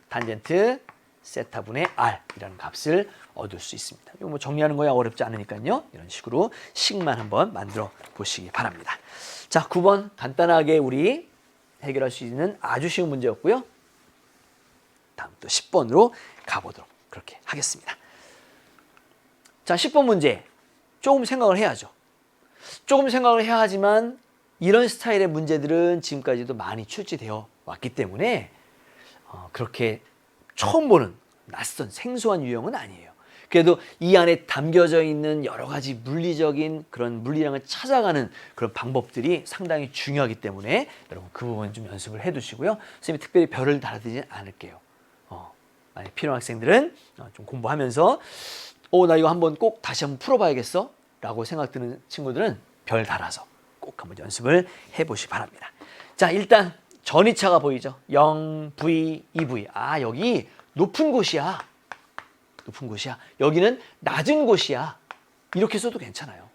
탄젠트 세타분의 r이라는 값을 얻을 수 있습니다. 이거 뭐 정리하는 거야 어렵지 않으니까요. 이런 식으로 식만 한번 만들어 보시기 바랍니다. 자, 9번 간단하게 우리 해결할 수 있는 아주 쉬운 문제였고요. 다음 또 10번으로 가보도록 그렇게 하겠습니다. 자, 10번 문제 조금 생각을 해야죠. 조금 생각을 해야 하지만 이런 스타일의 문제들은 지금까지도 많이 출제되어 왔기 때문에 그렇게 처음 보는 낯선 생소한 유형은 아니에요. 그래도 이 안에 담겨져 있는 여러 가지 물리적인 그런 물리량을 찾아가는 그런 방법들이 상당히 중요하기 때문에 여러분 그 부분 좀 연습을 해두시고요. 선생님이 특별히 별을 달아드리진 않을게요. 만약 필요한 학생들은 좀 공부하면서 나 이거 한번 꼭 다시 한번 풀어봐야겠어 라고 생각 드는 친구들은 별 달아서 꼭 한번 연습을 해보시기 바랍니다. 자, 일단 전이차가 보이죠? 0, V, 2V. 여기 높은 곳이야. 높은 곳이야. 여기는 낮은 곳이야. 이렇게 써도 괜찮아요.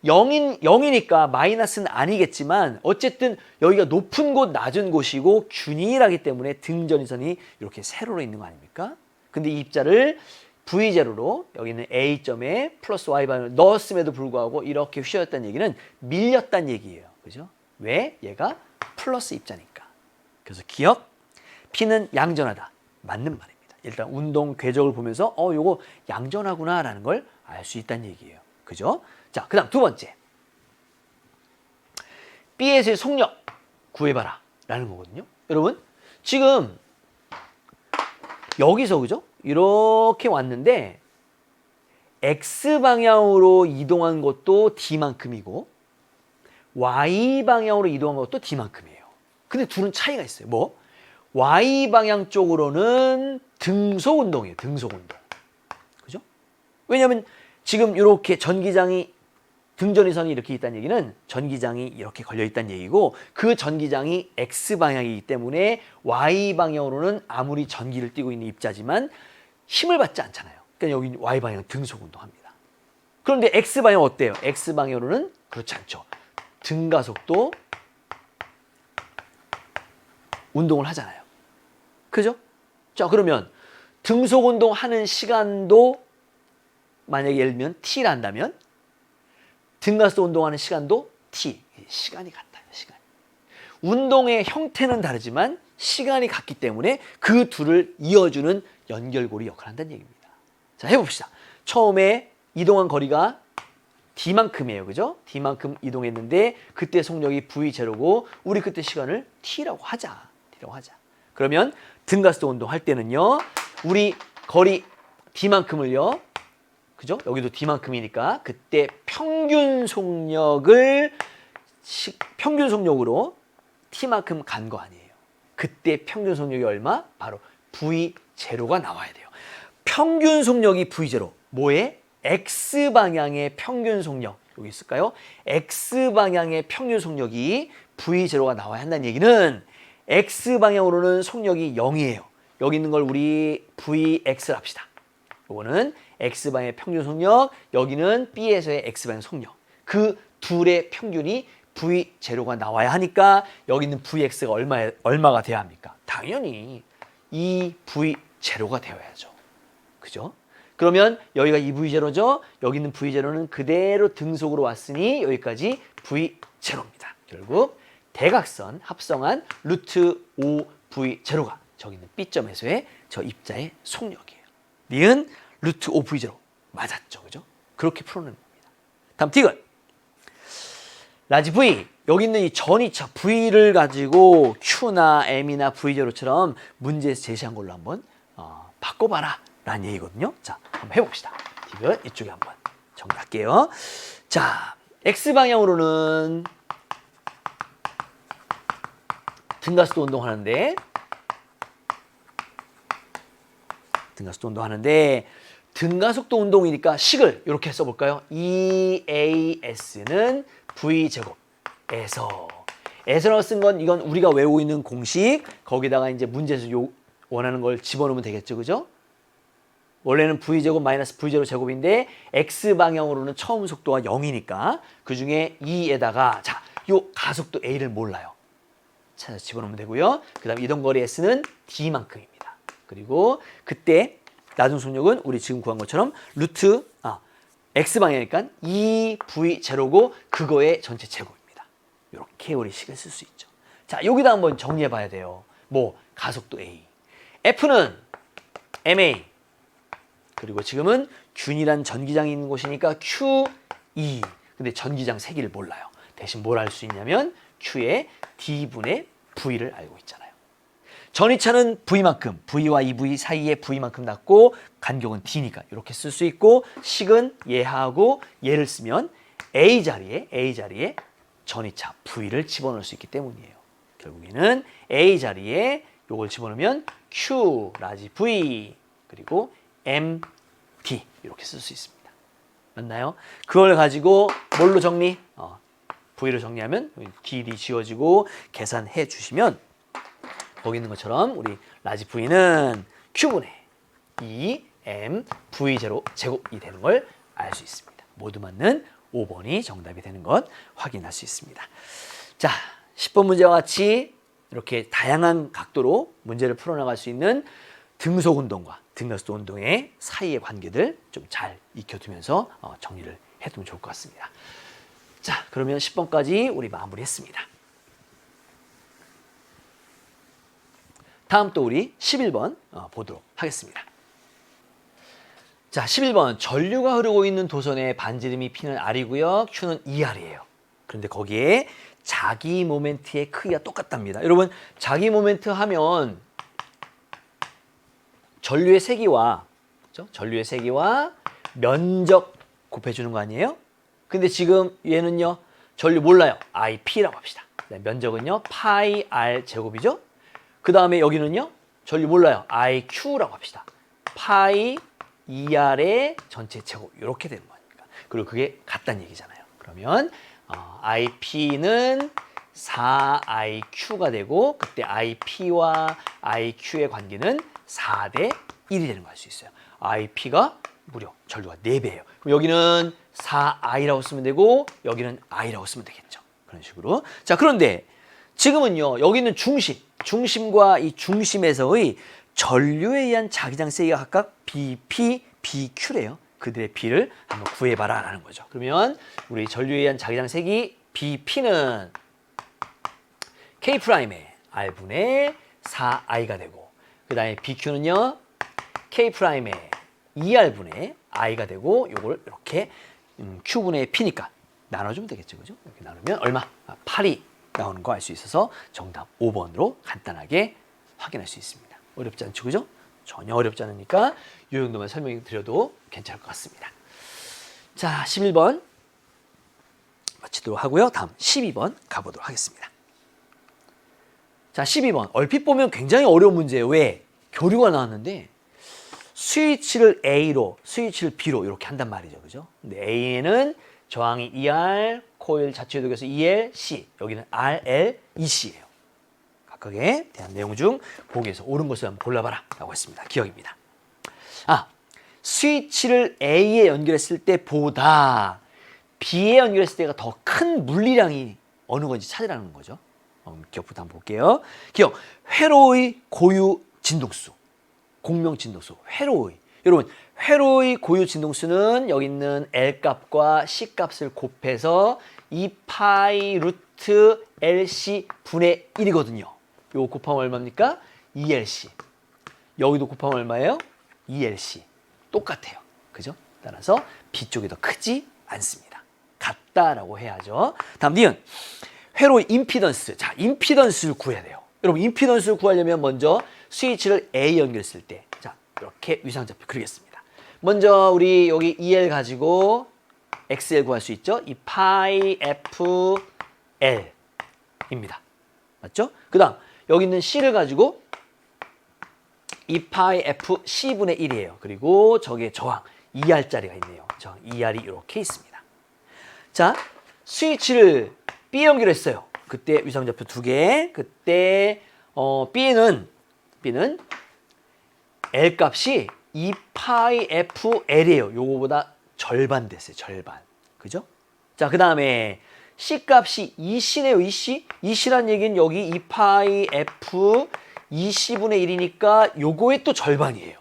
0이니까 마이너스는 아니겠지만 어쨌든 여기가 높은 곳, 낮은 곳이고 균일하기 때문에 등전이선이 이렇게 세로로 있는 거 아닙니까? 근데 이 입자를 V제로로 여기는 A점에 플러스 Y반을 넣었음에도 불구하고 이렇게 휘어졌다는 얘기는 밀렸다는 얘기예요. 그죠? 왜? 얘가 플러스 입자니까. 그래서 기억, P는 양전하다. 맞는 말입니다. 일단 운동 궤적을 보면서 요거 양전하구나라는 걸 알 수 있다는 얘기예요. 그죠? 자, 그 다음 두 번째. B에서의 속력 구해봐라 라는 거거든요. 여러분, 지금 여기서 그죠? 이렇게 왔는데 X방향으로 이동한 것도 D만큼이고 Y방향으로 이동한 것도 D만큼이에요. 근데 둘은 차이가 있어요. 뭐? Y방향 쪽으로는 등속운동이에요. 등속운동. 그죠? 왜냐하면 지금 이렇게 전기장이 등전이선이 이렇게 있다는 얘기는 전기장이 이렇게 걸려 있다는 얘기고 그 전기장이 X방향이기 때문에 Y방향으로는 아무리 전기를 띠고 있는 입자지만 힘을 받지 않잖아요. 그러니까 여기 Y방향 등속운동합니다. 그런데 X방향 어때요? X방향으로는 그렇지 않죠. 등가속도 운동을 하잖아요. 그죠? 자, 그러면 등속 운동하는 시간도 만약에 예를 들면 T라 한다면 등가속도 운동하는 시간도 T. 시간이 같아요. 시간. 운동의 형태는 다르지만 시간이 같기 때문에 그 둘을 이어주는 연결고리 역할을 한다는 얘기입니다. 자, 해봅시다. 처음에 이동한 거리가 D만큼이에요. 그죠? D만큼 이동했는데 그때 속력이 V0고 우리 그때 시간을 T라고 하자. T라고 하자. 그러면 등가속도 운동할 때는요. 우리 거리 D만큼을요. 그죠? 여기도 D만큼이니까 그때 평균 속력으로 T만큼 간 거 아니에요. 그때 평균 속력이 얼마? 바로 V0가 나와야 돼요. 평균 속력이 V0. 뭐에? X방향의 평균 속력. 여기 있을까요? X방향의 평균 속력이 V0가 나와야 한다는 얘기는 X방향으로는 속력이 0이에요. 여기 있는 걸 우리 VX를 합시다. 이거는 X방향의 평균 속력, 여기는 B에서의 X방향 속력. 그 둘의 평균이 V0가 나와야 하니까 여기 있는 VX가 얼마가 돼야 합니까? 당연히 2V0가 되어야죠. 그죠? 그러면 여기가 2V0죠? 여기 있는 V0는 그대로 등속으로 왔으니 여기까지 V0입니다. 결국 대각선 합성한 루트 5V0가 저기 있는 B점에서의 저 입자의 속력이에요. 니은 루트 5V0 맞았죠. 그죠? 그렇게 풀어내는 겁니다. 다음 디귿. 라지 V. 여기 있는 이 전이차 V를 가지고 Q나 M이나 V0처럼 문제에서 제시한 걸로 한번 바꿔봐라 라는 얘기거든요. 자, 한번 해봅시다. 디귿 이쪽에 한번 정리할게요. 자, X방향으로는 등가속도 운동하는데 등가속도 운동이니까 식을 이렇게 써볼까요? EAS는 V제곱에서 에서라고 쓴 건 이건 우리가 외우고 있는 공식 거기다가 이제 문제에서 원하는 걸 집어넣으면 되겠죠. 그죠? 원래는 V제곱 마이너스 V0 제곱인데 X방향으로는 처음 속도가 0이니까 그 중에 2에다가 자, 요 가속도 A를 몰라요. 찾아서 집어넣으면 되고요. 그 다음 이동거리 S는 D만큼입니다. 그리고 그때 나중 속력은 우리 지금 구한 것처럼 X방향이니까 2V0고 그거의 전체 제곱입니다. 이렇게 우리 식을 쓸 수 있죠. 자, 여기다 한번 정리해 봐야 돼요. 뭐 가속도 A. F는 MA. 그리고 지금은 균이란 전기장이 있는 곳이니까 QE. 근데 전기장 세기를 몰라요. 대신 뭘 알 수 있냐면 Q의 D분의 V를 알고 있잖아요. 전이차는 V만큼, V와 2V 사이에 V만큼 났고 간격은 D니까 이렇게 쓸 수 있고 식은 얘하고 얘를 쓰면 A 자리에 전이차 V를 집어넣을 수 있기 때문이에요. 결국에는 A 자리에 요걸 집어넣으면 Q 라지 V 그리고 MT 이렇게 쓸 수 있습니다. 맞나요? 그걸 가지고 뭘로 정리? V로 정리하면 DD 지워지고 계산해 주시면 거기 있는 것처럼 우리 라지 V는 Q분의 2M V0 제곱이 되는 걸 알 수 있습니다. 모두 맞는 5번이 정답이 되는 것 확인할 수 있습니다. 자, 10번 문제와 같이 이렇게 다양한 각도로 문제를 풀어나갈 수 있는 등속 운동과 등가속도 운동의 사이의 관계들 좀 잘 익혀두면서 정리를 해두면 좋을 것 같습니다. 자, 그러면 10번까지 우리 마무리했습니다. 다음 또 우리 11번 보도록 하겠습니다. 자, 11번 전류가 흐르고 있는 도선의 반지름이 P는 R이고요. Q는 2R이에요. 그런데 거기에 자기 모멘트의 크기가 똑같답니다. 여러분, 자기 모멘트 하면 전류의 세기와 그렇죠? 전류의 세기와 면적 곱해주는 거 아니에요? 근데 지금 얘는요. 전류 몰라요. IP라고 합시다. 면적은요. 파이 R 제곱이죠. 그 다음에 여기는요. 전류 몰라요. IQ라고 합시다. 파이 2R의 전체 제곱 이렇게 되는 거니까. 그리고 그게 같다는 얘기잖아요. 그러면 IP는 4IQ가 되고 그때 IP와 IQ의 관계는 4대 1이 되는 거 알 수 있어요. IP가 무려 전류가 4배예요. 그럼 여기는 4I라고 쓰면 되고 여기는 I라고 쓰면 되겠죠. 그런 식으로. 자, 그런데 지금은요. 여기는 중심과 이 중심에서의 전류에 의한 자기장 세기가 각각 BP, BQ래요. 그들의 B를 한번 구해봐라 라는 거죠. 그러면 우리 전류에 의한 자기장 세기 BP는 K'의 R분의 4I가 되고, 그 다음에 BQ는요 K'의 2R분의 I가 되고, 요걸 이렇게 Q분의 P니까 나눠주면 되겠죠. 그죠? 이렇게 나누면 얼마? 8이 나오는 거 알 수 있어서 정답 5번으로 간단하게 확인할 수 있습니다. 어렵지 않죠? 그죠? 전혀 어렵지 않으니까 이 정도만 설명해 드려도 괜찮을 것 같습니다. 자, 11번 마치도록 하고요. 다음 12번 가보도록 하겠습니다. 자, 12번. 얼핏 보면 굉장히 어려운 문제예요. 왜? 교류가 나왔는데 스위치를 A로, 스위치를 B로 이렇게 한단 말이죠. 그죠? 근데 A에는 저항이 ER, 코일 자체 요독에서 EL, C. 여기는 RL, EC예요. 각각에 대한 내용 중 보기에서 옳은 것을 한번 골라봐라 라고 했습니다. 기억입니다. 스위치를 A에 연결했을 때보다 B에 연결했을 때가 더 큰 물리량이 어느 건지 찾으라는 거죠. 기억부터 한번 볼게요. 기억, 회로의 고유 진동수, 공명 진동수, 회로의. 여러분, 회로의 고유 진동수는 여기 있는 L 값과 C 값을 곱해서 2파이 루트 LC 분의 1이거든요. 요거 곱하면 얼마입니까? 2LC. 여기도 곱하면 얼마예요? 2LC. 똑같아요. 그죠? 따라서 B쪽이 더 크지 않습니다. 같다라고 해야죠. 다음 니은. 회로의 임피던스. 자, 임피던스를 구해야 돼요. 여러분, 임피던스를 구하려면 먼저 스위치를 A 연결했을 때, 자, 이렇게 위상좌표 그리겠습니다. 먼저 우리 여기 EL 가지고 XL 구할 수 있죠? 이 파이 FL입니다. 맞죠? 그 다음 여기 있는 C를 가지고 이 파이 FC분의 1이에요. 그리고 저기에 저항 2R짜리가 있네요. 저항 2R이 이렇게 있습니다. 자, 스위치를 B 연결했어요. 그때 위상좌표 2개. 그때 B는 L 값이 2파이 FL이에요. 요거보다 절반 됐어요. 절반. 그죠? 자, 그 다음에 C 값이 2C네요. 2C. 2C란 얘기는 여기 2파이 F 2C분의 1이니까 요거의 또 절반이에요.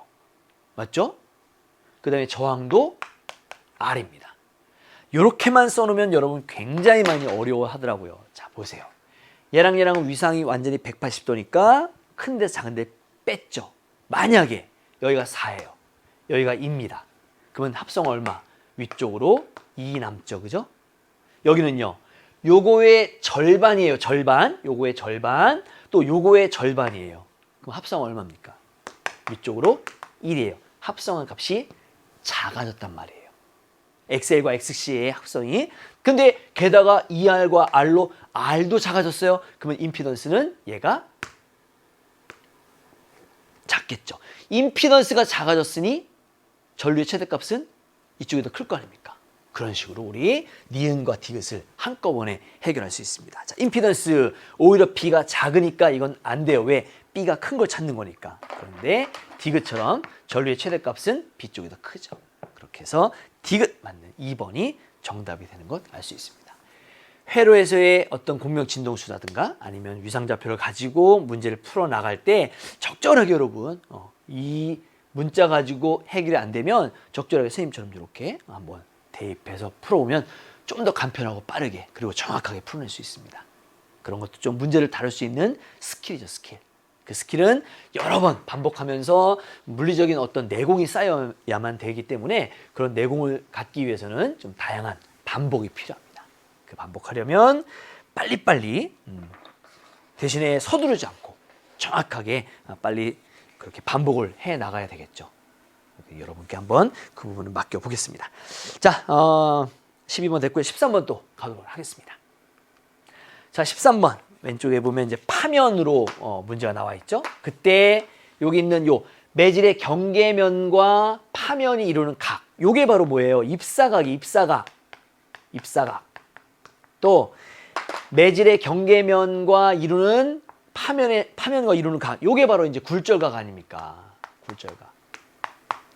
맞죠? 그 다음에 저항도 R입니다. 요렇게만 써놓으면 여러분 굉장히 많이 어려워하더라고요. 자, 보세요. 얘랑 얘랑은 위상이 완전히 180도니까 큰 데서 작은 데 뺐죠. 만약에 여기가 4예요. 여기가 2입니다. 그러면 합성 얼마? 위쪽으로 2 남죠. 그죠? 여기는요. 요거의 절반이에요. 절반. 요거의 절반. 또 요거의 절반이에요. 그럼 합성 얼마입니까? 위쪽으로 1이에요. 합성한 값이 작아졌단 말이에요. XL과 XC의 합성이. 근데 게다가 ER과 R로 R도 작아졌어요. 그러면 임피던스는 얘가 작겠죠. 임피던스가 작아졌으니 전류의 최대값은 이쪽이 더 클 거 아닙니까? 그런 식으로 우리 니은과 디귿을 한꺼번에 해결할 수 있습니다. 자, 임피던스 오히려 B가 작으니까 이건 안 돼요. 왜? B가 큰 걸 찾는 거니까. 그런데 디귿처럼 전류의 최대값은 B 쪽이 더 크죠. 그렇게 해서 디귿 맞는 2번이 정답이 되는 것 알 수 있습니다. 회로에서의 어떤 공명 진동수라든가 아니면 위상좌표를 가지고 문제를 풀어나갈 때 적절하게 여러분 이 문자 가지고 해결이 안 되면 적절하게 선생님처럼 이렇게 한번 대입해서 풀어오면 좀 더 간편하고 빠르게 그리고 정확하게 풀어낼 수 있습니다. 그런 것도 좀 문제를 다룰 수 있는 스킬이죠. 스킬. 그 스킬은 여러 번 반복하면서 물리적인 어떤 내공이 쌓여야만 되기 때문에 그런 내공을 갖기 위해서는 좀 다양한 반복이 필요합니다. 그 반복하려면 빨리빨리 대신에 서두르지 않고 정확하게 빨리 그렇게 반복을 해 나가야 되겠죠. 여러분께 한번 그 부분을 맡겨보겠습니다. 자, 12번 됐고요. 13번 또 가도록 하겠습니다. 자, 13번 왼쪽에 보면 이제 파면으로 문제가 나와 있죠. 그때 여기 있는 요 매질의 경계면과 파면이 이루는 각. 요게 바로 뭐예요? 입사각이 입사각. 또 매질의 경계면과 이루는 파면과 이루는 각. 요게 바로 이제 굴절각 아닙니까? 굴절각.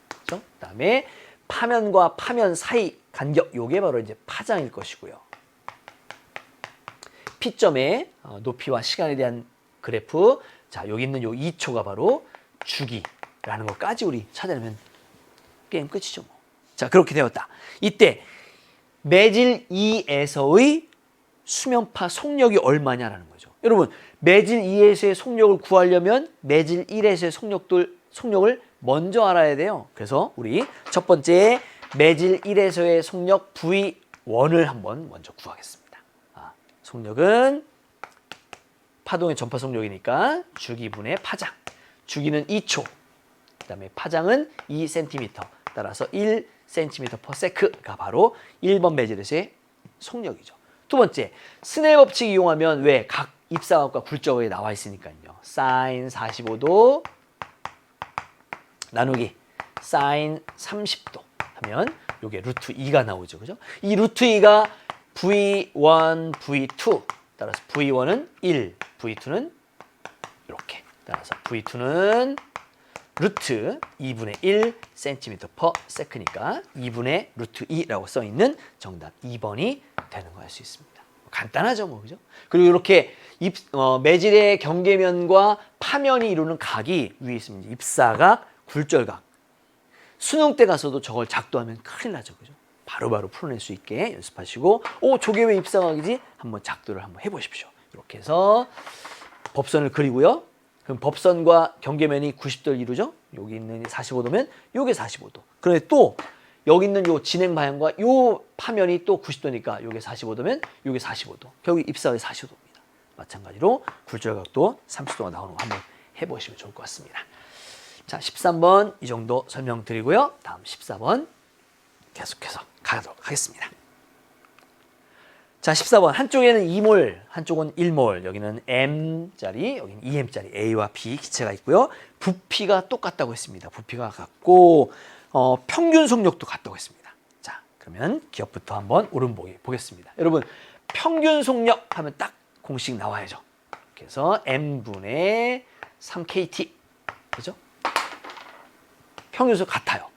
그렇죠? 그다음에 파면과 파면 사이 간격. 요게 바로 이제 파장일 것이고요. P점의 높이와 시간에 대한 그래프. 자, 여기 있는 요 2초가 바로 주기라는 것까지 우리 찾아내면 게임 끝이죠. 뭐. 자, 그렇게 되었다. 이때 매질 2에서의 수면파 속력이 얼마냐라는 거죠. 여러분, 매질 2에서의 속력을 구하려면 매질 1에서의 속력을 먼저 알아야 돼요. 그래서 우리 첫 번째 매질 1에서의 속력 V1을 한번 먼저 구하겠습니다. 속력은 파동의 전파 속력이니까 주기분의 파장. 주기는 2초. 그 다음에 파장은 2cm. 따라서 1cm/s가 바로 1번 매질에서의 속력이죠. 두 번째, 스넬 법칙 이용하면 왜 각 입사각과 굴절각이 나와 있으니까요. 사인 45도 나누기 사인 30도 하면 요게 루트 2가 나오죠. 그죠? 이 루트 2가 V1, V2. 따라서 V1은 1, V2는 이렇게. 따라서 V2는 루트 2분의 1 cm/s니까 2분의 루트 2라고 써있는 정답 2번이 되는 거 알 수 있습니다. 간단하죠, 뭐, 그죠? 그리고 이렇게 매질의 경계면과 파면이 이루는 각이 위에 있습니다. 입사각, 굴절각. 수능 때 가서도 저걸 작도하면 큰일 나죠, 그죠? 바로바로 풀어낼 수 있게 연습하시고, 저게 왜 입사각이지? 한번 작도를 한번 해보십시오. 이렇게 해서 법선을 그리고요. 그럼 법선과 경계면이 90도를 이루죠? 여기 있는 45도면 요게 45도. 그런데 또 여기 있는 요 진행 방향과 요 파면이 또 90도니까 요게 45도면 요게 45도. 결국 입사각이 45도입니다. 마찬가지로 굴절각도 30도가 나오는 거 한번 해보시면 좋을 것 같습니다. 자, 13번 이 정도 설명드리고요. 다음 14번 계속해서 가도록 하겠습니다. 자, 14번. 한쪽에는 2몰, 한쪽은 1몰. 여기는 M짜리, 여기는 2M짜리 A와 B 기체가 있고요. 부피가 똑같다고 했습니다. 부피가 같고 평균 속력도 같다고 했습니다. 자, 그러면 기억부터 한번 오른보기 보겠습니다. 여러분, 평균 속력 하면 딱 공식 나와야죠. 그래서 M분의 3KT. 그죠? 평균 속력 같아요.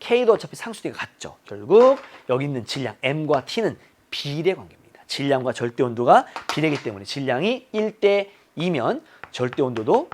K도 어차피 상수니까 같죠. 결국 여기 있는 질량 M과 T는 비례 관계입니다. 질량과 절대 온도가 비례이기 때문에 질량이 1대 2면 절대 온도도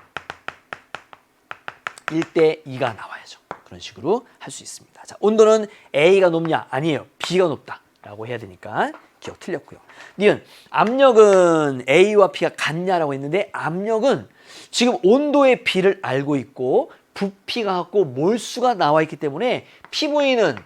1대 2가 나와야죠. 그런 식으로 할 수 있습니다. 자, 온도는 A가 높냐? 아니에요. B가 높다라고 해야 되니까 기억 틀렸고요. 니은 압력은 A와 B가 같냐라고 했는데 압력은 지금 온도의 B를 알고 있고 부피가 같고 몰수가 나와 있기 때문에 PV는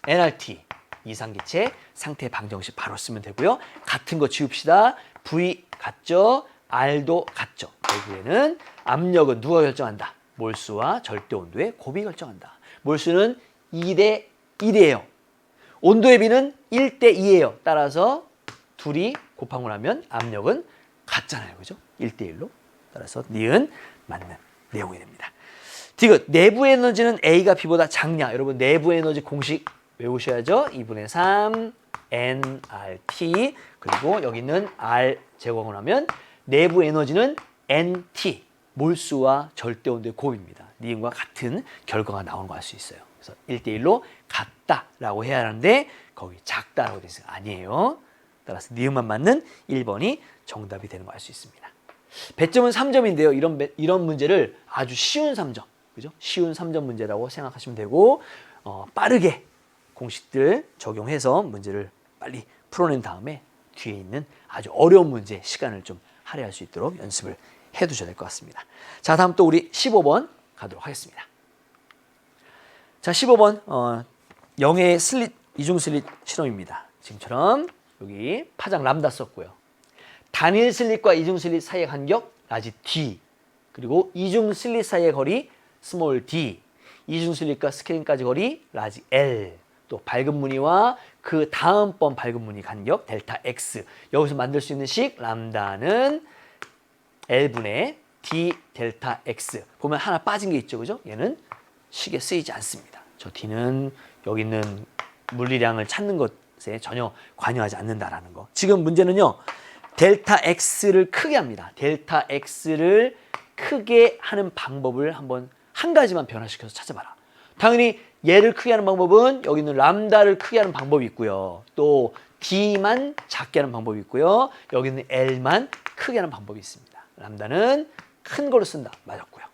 nRT 이상기체 상태 방정식 바로 쓰면 되고요. 같은 거 지웁시다. V 같죠? R도 같죠? 결국에는 압력은 누가 결정한다? 몰수와 절대 온도의 곱이 결정한다. 몰수는 2대 1이에요. 온도의 비는 1대 2예요. 따라서 둘이 곱하고 나면 압력은 같잖아요. 그죠? 1대 1로. 따라서 니은 맞는 내용이 됩니다. 디귿 내부 에너지는 A가 B보다 작냐? 여러분 내부 에너지 공식 외우셔야죠. 2분의 3 nRT 그리고 여기 있는 R 제곱하고 나면 내부 에너지는 NT 몰수와 절대 온도의 곱입니다. 니은과 같은 결과가 나오는 거 알 수 있어요. 그래서 1대1로 같다라고 해야 하는데 거기 작다라고 되어 있어요. 아니에요. 따라서 니은만 맞는 1번이 정답이 되는 거 알 수 있습니다. 배점은 3점인데요. 이런 문제를 아주 쉬운 3점, 그죠? 쉬운 3점 문제라고 생각하시면 되고 빠르게 공식들 적용해서 문제를 빨리 풀어낸 다음에 뒤에 있는 아주 어려운 문제 시간을 좀 할애할 수 있도록 연습을 해두셔야 될 것 같습니다. 자, 다음 또 우리 15번 가도록 하겠습니다. 자, 15번 영의 슬릿, 이중 슬릿 실험입니다. 지금처럼 여기 파장 람다 썼고요. 단일 슬릿과 이중 슬릿 사이의 간격 라지 D 그리고 이중 슬릿 사이의 거리 스몰 d 이중 슬릿과 스크린까지 거리 라지 L 또 밝은 무늬와 그 다음번 밝은 무늬 간격 델타 X 여기서 만들 수 있는 식 람다는 L분의 D 델타 X 보면 하나 빠진 게 있죠. 그죠? 얘는 식에 쓰이지 않습니다. 저 D는 여기 있는 물리량을 찾는 것에 전혀 관여하지 않는다라는 거. 지금 문제는요. 델타 X를 크게 합니다. 델타 X를 크게 하는 방법을 한번 한 가지만 변화시켜서 찾아봐라. 당연히 얘를 크게 하는 방법은 여기 있는 람다를 크게 하는 방법이 있고요. 또 D만 작게 하는 방법이 있고요. 여기 있는 L만 크게 하는 방법이 있습니다. 람다는 큰 걸로 쓴다. 맞았고요.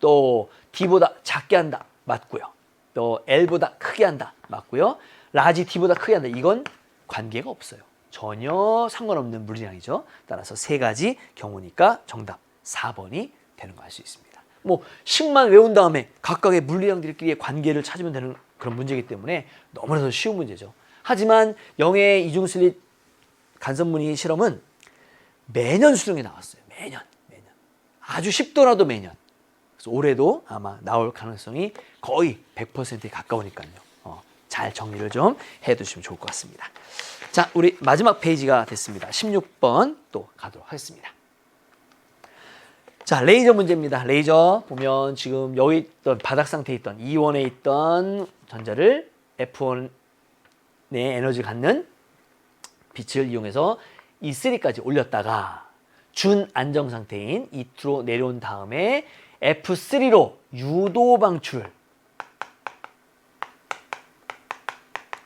또 D보다 작게 한다. 맞고요. 또 L보다 크게 한다. 맞고요. 라지 T보다 크게 한다. 이건 관계가 없어요. 전혀 상관없는 물리량이죠. 따라서 세 가지 경우니까 정답 4번이 되는 거 알 수 있습니다. 뭐 식만 외운 다음에 각각의 물리량들끼리의 관계를 찾으면 되는 그런 문제이기 때문에 너무나도 쉬운 문제죠. 하지만 영의 이중슬릿 간섭무늬 실험은 매년 수능에 나왔어요. 매년. 아주 쉽더라도 매년. 그래서 올해도 아마 나올 가능성이 거의 100%에 가까우니까요. 잘 정리를 좀 해두시면 좋을 것 같습니다. 자, 우리 마지막 페이지가 됐습니다. 16번 또 가도록 하겠습니다. 자, 레이저 문제입니다. 레이저 보면 지금 여기 있던 바닥 상태에 있던 E1에 있던 전자를 F1의 에너지 갖는 빛을 이용해서 E3까지 올렸다가 준 안정 상태인 E2로 내려온 다음에 F3로 유도 방출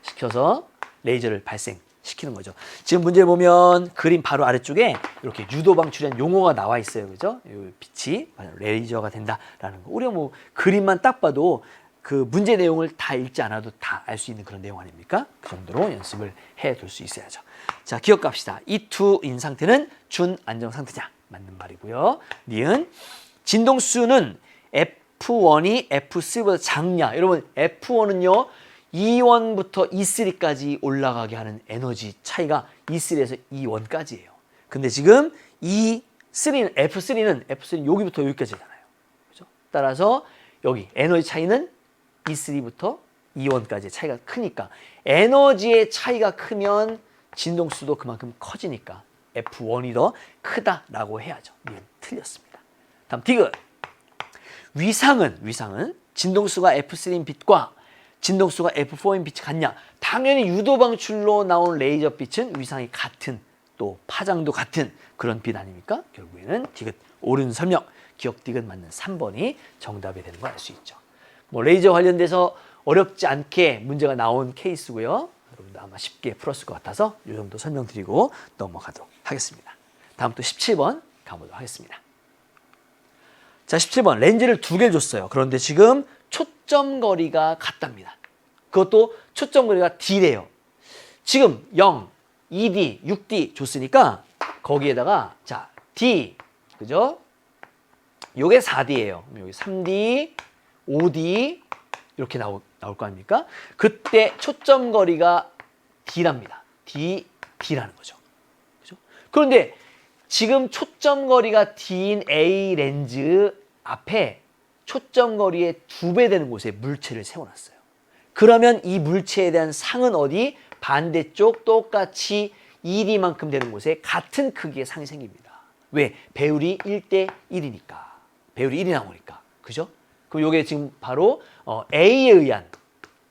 시켜서 레이저를 발생시키는 거죠. 지금 문제 보면 그림 바로 아래쪽에 이렇게 유도 방출이라는 용어가 나와 있어요. 그죠? 이 빛이 레이저가 된다라는 거. 우리가 뭐 그림만 딱 봐도 그 문제 내용을 다 읽지 않아도 다 알 수 있는 그런 내용 아닙니까? 그 정도로 연습을 해둘 수 있어야죠. 자, 기억합시다. E2인 상태는 준 안정 상태냐? 맞는 말이고요. 니은 진동수는 F1이 F3보다 작냐? 여러분 F1은요. E1부터 E3까지 올라가게 하는 에너지 차이가 E3에서 E1까지예요. 근데 지금 F3는 여기부터 여기까지잖아요. 그죠? 따라서 여기 에너지 차이는 E3부터 E1까지의 차이가 크니까 에너지의 차이가 크면 진동수도 그만큼 커지니까 F1이 더 크다라고 해야죠. 틀렸습니다. 다음 디귿. 위상은 진동수가 F3인 빛과 진동수가 F4인 빛이 같냐? 당연히 유도 방출로 나온 레이저 빛은 위상이 같은 또 파장도 같은 그런 빛 아닙니까? 결국에는 디귿 옳은 설명, 기억 디귿 맞는 3번이 정답이 되는 걸 알 수 있죠. 뭐 레이저 관련돼서 어렵지 않게 문제가 나온 케이스고요. 여러분도 아마 쉽게 풀었을 것 같아서 이 정도 설명드리고 넘어가도록 하겠습니다. 다음 또 17번 가보도록 하겠습니다. 자, 17번 렌즈를 2개를 줬어요. 그런데 지금 초점 거리가 같답니다. 그것도 초점 거리가 D래요. 지금 0, 2D, 6D 줬으니까 거기에다가 자 D, 그죠? 요게 4D예요. 여기 3D, 5D 이렇게 나올 거 아닙니까? 그때 초점 거리가 D랍니다. D라는 거죠. 그죠? 그런데 지금 초점 거리가 D인 A 렌즈 앞에 초점 거리의 2배 되는 곳에 물체를 세워놨어요. 그러면 이 물체에 대한 상은 어디? 반대쪽 똑같이 2D만큼 되는 곳에 같은 크기의 상이 생깁니다. 왜? 배율이 1대 1이니까. 배율이 1이 나오니까. 그죠? 그럼 이게 지금 바로 A에 의한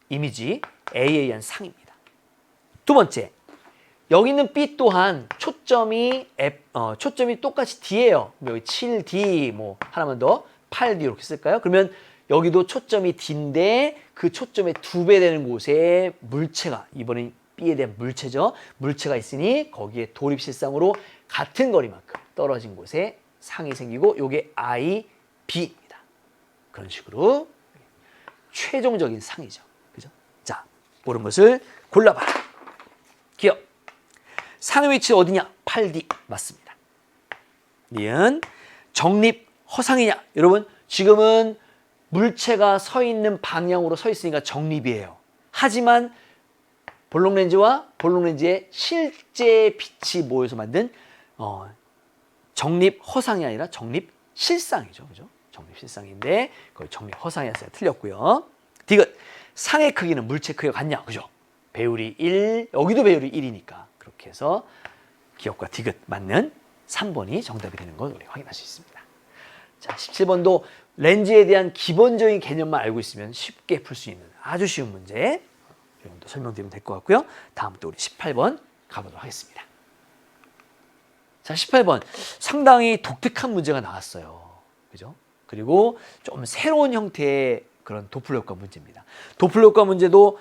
이미지, A에 의한 상입니다. 두 번째, 여기 있는 B 또한 초점이 똑같이 D예요. 여기 7D, 뭐 하나만 더 8D 이렇게 쓸까요? 그러면 여기도 초점이 D인데 그 초점의 2배 되는 곳에 물체가, 이번엔 B에 대한 물체죠. 물체가 있으니 거기에 도립실상으로 같은 거리만큼 떨어진 곳에 상이 생기고 요게 I, B입니다. 그런 식으로 최종적인 상이죠. 그죠? 자, 옳은 것을 골라봐. 기억. 상의 위치 어디냐? 8D 맞습니다. 니은 정립 허상이냐? 여러분 지금은 물체가 서 있는 방향으로 서 있으니까 정립이에요. 하지만 볼록렌즈와 볼록렌즈의 실제 빛이 모여서 만든 정립 허상이 아니라 정립 실상이죠. 그죠? 정립 실상인데 거의 정립 허상이었어요. 틀렸고요. 디귿. 상의 크기는 물체 크기가 같냐? 그죠? 배율이 1, 여기도 배율이 1이니까 그렇게 해서 기억과 디귿 맞는 3번이 정답이 되는 걸 우리 확인할 수 있습니다. 자, 17번도 렌즈에 대한 기본적인 개념만 알고 있으면 쉽게 풀 수 있는 아주 쉬운 문제 이 정도 설명드리면 될 것 같고요. 다음 또 우리 18번 가보도록 하겠습니다. 자, 18번 상당히 독특한 문제가 나왔어요. 그죠? 그리고 좀 새로운 형태의 그런 도플러 효과 문제입니다. 도플러 효과 문제도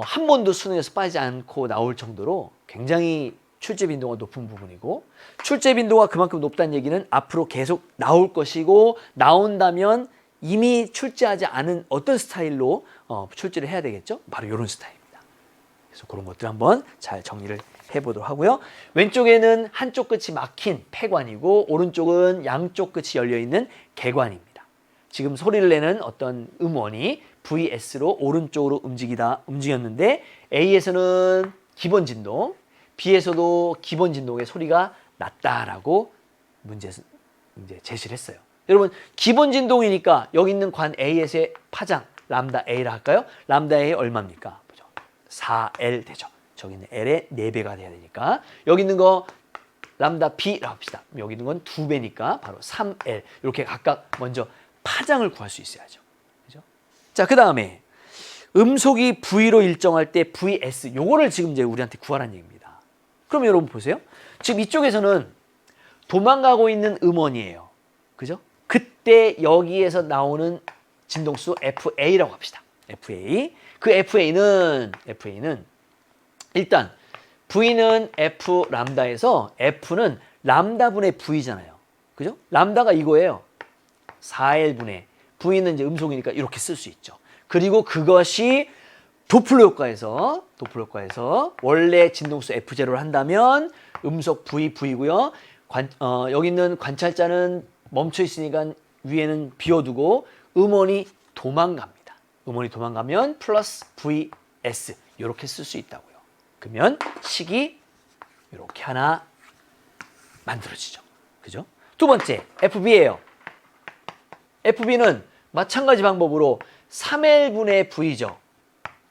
한 번도 수능에서 빠지지 않고 나올 정도로 굉장히 출제 빈도가 높은 부분이고 출제 빈도가 그만큼 높다는 얘기는 앞으로 계속 나올 것이고 나온다면 이미 출제하지 않은 어떤 스타일로 출제를 해야 되겠죠? 바로 이런 스타일입니다. 그래서 그런 것들 한번 잘 정리를 해보도록 하고요. 왼쪽에는 한쪽 끝이 막힌 폐관이고 오른쪽은 양쪽 끝이 열려있는 개관입니다. 지금 소리를 내는 어떤 음원이 VS로 오른쪽으로 움직였는데 A에서는 기본 진동, B에서도 기본 진동의 소리가 났다라고 문제 이제 제시를 했어요. 여러분 기본 진동이니까 여기 있는 관 A에서의 파장 람다 A라 할까요? 람다 A 얼마입니까? 보죠. 4L 되죠. 저기 있는 L의 4배가 돼야 되니까 여기 있는 거 람다 B라고 합시다. 여기 있는 건 2배니까 바로 3L 이렇게 각각 먼저 파장을 구할 수 있어야죠. 그죠? 자, 그 다음에 음속이 V로 일정할 때 VS 요거를 지금 이제 우리한테 구하라는 얘기입니다. 그럼 여러분 보세요. 지금 이쪽에서는 도망가고 있는 음원이에요. 그죠? 그때 여기에서 나오는 진동수 FA라고 합시다. FA. 그 FA는 일단 V는 F 람다에서 F는 람다분의 V잖아요. 그죠? 람다가 이거예요. 4L분의 V는 이제 음속이니까 이렇게 쓸 수 있죠. 그리고 그것이 도플러 효과에서 원래 진동수 F0를 한다면 음속 V고요. 여기 있는 관찰자는 멈춰 있으니까 위에는 비워두고 음원이 도망갑니다. 음원이 도망가면 플러스 VS 이렇게 쓸 수 있다고요. 그러면 식이 이렇게 하나 만들어지죠. 그죠? 두 번째 FB예요. FB는 마찬가지 방법으로 3L분의 V죠.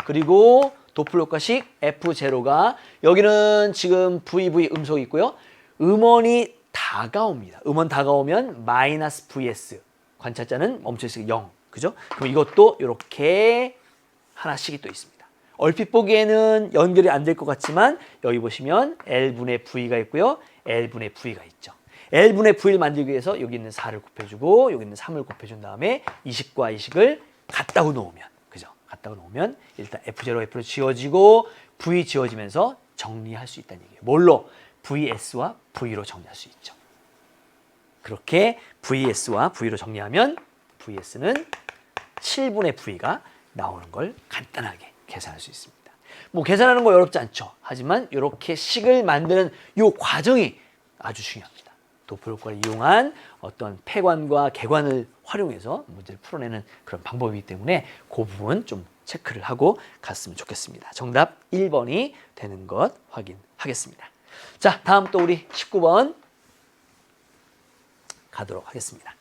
그리고 도플러 효과식 F0가 여기는 지금 VV 음속이 있고요. 음원이 다가옵니다. 음원 다가오면 마이너스 VS. 관찰자는 멈춰있으니까 0. 그죠? 그럼 이것도 이렇게 하나씩이 또 있습니다. 얼핏 보기에는 연결이 안 될 것 같지만 여기 보시면 L분의 V가 있고요. L분의 V가 있죠. L분의 V를 만들기 위해서 여기 있는 4를 곱해주고 여기 있는 3을 곱해준 다음에 이식과 이식을 갖다고 놓으면 그죠? 갖다고 놓으면 일단 F0, F로 지워지고 V 지워지면서 정리할 수 있다는 얘기예요. 뭘로? VS와 V로 정리할 수 있죠. 그렇게 VS와 V로 정리하면 VS는 7분의 V가 나오는 걸 간단하게 계산할 수 있습니다. 뭐 계산하는 거 어렵지 않죠. 하지만 이렇게 식을 만드는 이 과정이 아주 중요합니다. 도플러 효과를 이용한 어떤 폐관과 개관을 활용해서 문제를 풀어내는 그런 방법이기 때문에 그 부분 좀 체크를 하고 갔으면 좋겠습니다. 정답 1번이 되는 것 확인하겠습니다. 자, 다음 또 우리 19번 가도록 하겠습니다.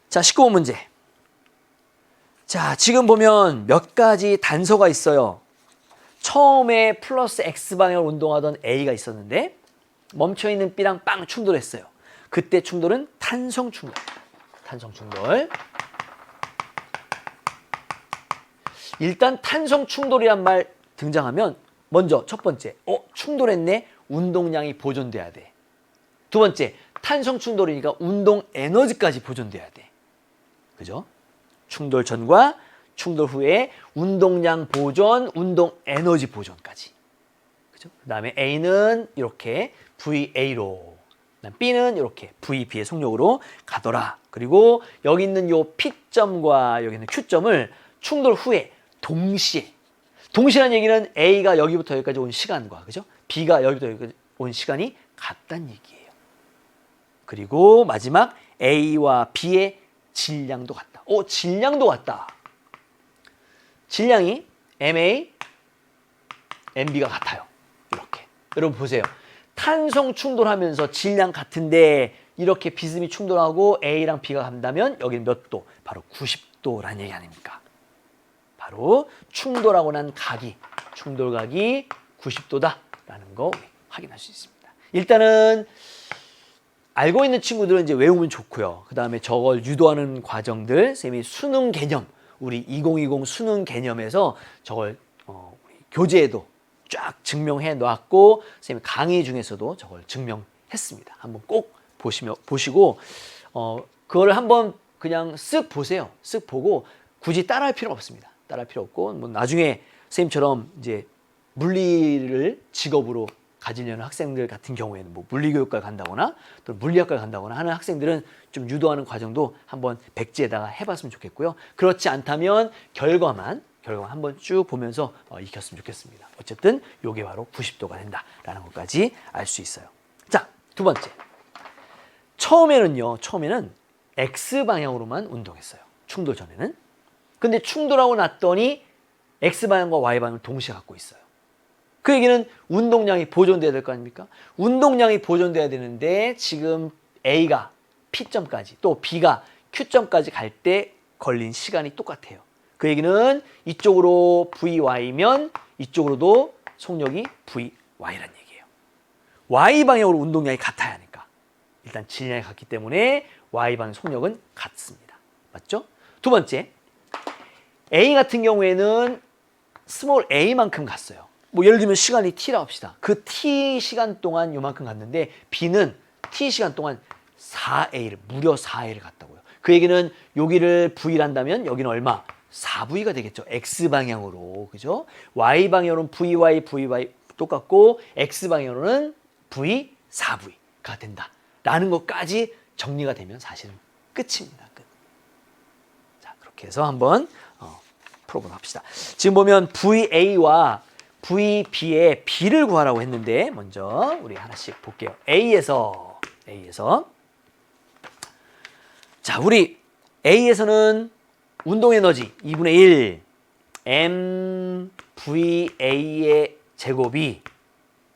자, 19번 문제. 자, 지금 보면 몇 가지 단서가 있어요. 처음에 플러스 X방향을 운동하던 A가 있었는데 멈춰있는 B랑 빵 충돌했어요. 그때 충돌은 탄성 충돌. 탄성 충돌. 일단 탄성 충돌이란 말 등장하면 먼저 첫 번째, 충돌했네. 운동량이 보존돼야 돼. 두 번째, 탄성 충돌이니까 운동 에너지까지 보존돼야 돼. 그죠? 충돌 전과 충돌 후에 운동량 보존, 운동 에너지 보존까지. 그죠? 그다음에 A는 이렇게 VA로, B는 이렇게 VB의 속력으로 가더라. 그리고 여기 있는 요 P점과 여기 있는 Q점을 충돌 후에 동시라는 얘기는 A가 여기부터 여기까지 온 시간과 그죠? B가 여기부터 여기까지 온 시간이 같다는 얘기예요. 그리고 마지막 A와 B의 질량도 같다. 질량도 같다. 질량이 MA, MB가 같아요. 이렇게. 여러분 보세요. 탄성 충돌하면서 질량 같은데 이렇게 비스듬히 충돌하고 A랑 B가 간다면 여기는 몇 도? 바로 90도라는 얘기 아닙니까? 바로 충돌하고 난 각이, 충돌각이 90도다라는 거 확인할 수 있습니다. 일단은 알고 있는 친구들은 이제 외우면 좋고요. 그 다음에 저걸 유도하는 과정들, 선생님이 수능 개념, 우리 2020 수능 개념에서 저걸 우리 교재에도 쫙 증명해 놨고, 선생님 강의 중에서도 저걸 증명했습니다. 한번 꼭 보시고, 그걸 한번 그냥 쓱 보세요. 쓱 보고 굳이 따라할 필요가 없습니다. 따라할 필요 없고, 뭐 나중에 선생님처럼 이제 물리를 직업으로 가지려는 학생들 같은 경우에는 뭐 물리교육과를 간다거나 또 물리학과를 간다거나 하는 학생들은 좀 유도하는 과정도 한번 백지에다가 해봤으면 좋겠고요. 그렇지 않다면 결과만 한번 쭉 보면서 익혔으면 좋겠습니다. 어쨌든 이게 바로 90도가 된다라는 것까지 알 수 있어요. 자, 두 번째. 처음에는 X방향으로만 운동했어요. 충돌 전에는. 근데 충돌하고 났더니 X방향과 Y방향을 동시에 갖고 있어요. 그 얘기는 운동량이 보존돼야 될 거 아닙니까? 운동량이 보존돼야 되는데 지금 A가 P점까지 또 B가 Q점까지 갈 때 걸린 시간이 똑같아요. 그 얘기는 이쪽으로 VY면 이쪽으로도 속력이 VY란 얘기예요. Y방향으로 운동량이 같아야 하니까. 일단 질량이 같기 때문에 Y방향 속력은 같습니다. 맞죠? 두 번째, A 같은 경우에는 스몰 a만큼 갔어요. 뭐 예를 들면 시간이 t라 합시다. 그 t 시간 동안 요만큼 갔는데 B는 t 시간 동안 4a를 무려 4a를 갔다고요. 그 얘기는 여기를 v란다면 여기는 얼마? 4v가 되겠죠. x방향으로. 그죠? y방향으로는 vy 똑같고 x방향으로는 v 4v가 된다라는 것까지 정리가 되면 사실은 끝입니다. 끝. 자, 그렇게 해서 한번 풀어보도록 합시다. 지금 보면 VA와 VB의 B를 구하라고 했는데 먼저 우리 하나씩 볼게요. A에서 자, 우리 A에서는 운동 에너지 2분의 1 MVA의 제곱이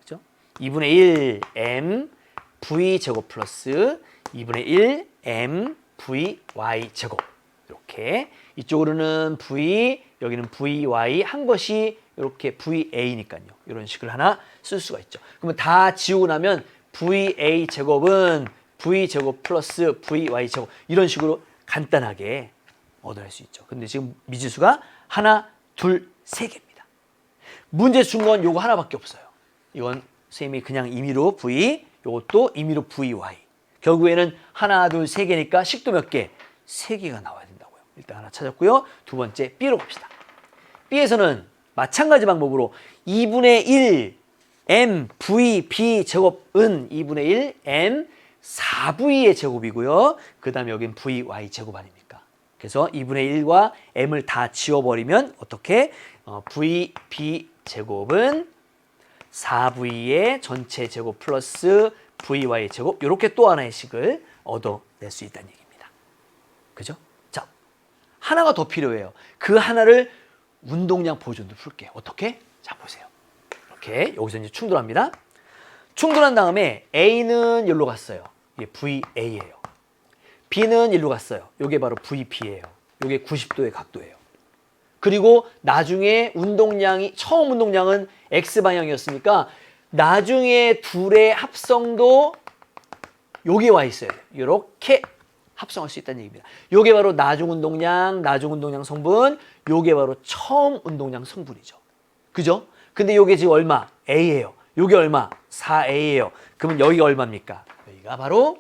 그죠? 2분의 1 MV 제곱 플러스 2분의 1 MVY 제곱 이렇게 이쪽으로는 V 여기는 VY 한 것이 이렇게 VA니까요. 이런 식을 하나 쓸 수가 있죠. 그러면 다 지우고 나면 VA 제곱은 V 제곱 플러스 VY 제곱 이런 식으로 간단하게 얻어낼 수 있죠. 근데 지금 미지수가 하나, 둘, 세 개입니다. 문제 준 건 요거 하나밖에 없어요. 이건 선생님이 그냥 임의로 V, 요것도 임의로 VY. 결국에는 하나, 둘, 세 개니까 식도 몇 개? 세 개가 나와야 된다고요. 일단 하나 찾았고요. 두 번째 B로 갑시다. B에서는 마찬가지 방법으로 2분의 1 MVB 제곱은 2분의 1 M 4V의 제곱이고요. 그 다음에 여긴 VY 제곱 아닙니까? 그래서 2분의 1과 M을 다 지워버리면 어떻게? VB 제곱은 4V의 전체 제곱 플러스 VY 제곱 이렇게 또 하나의 식을 얻어낼 수 있다는 얘기입니다. 그죠? 자, 하나가 더 필요해요. 그 하나를 운동량 보존도 풀게요. 어떻게? 자, 보세요. 이렇게 여기서 이제 충돌합니다. 충돌한 다음에 A는 여기로 갔어요. 이게 VA예요. B는 여기로 갔어요. 이게 바로 VB예요. 이게 90도의 각도예요. 그리고 나중에 운동량이 처음 운동량은 X 방향이었으니까 나중에 둘의 합성도 여기에 와 있어요. 이렇게 합성할 수 있다는 얘기입니다. 이게 바로 나중 운동량 성분, 이게 바로 처음 운동량 성분이죠. 그죠? 근데 이게 지금 얼마? A예요. 이게 얼마? 4A예요. 그러면 여기가 얼마입니까? 여기가 바로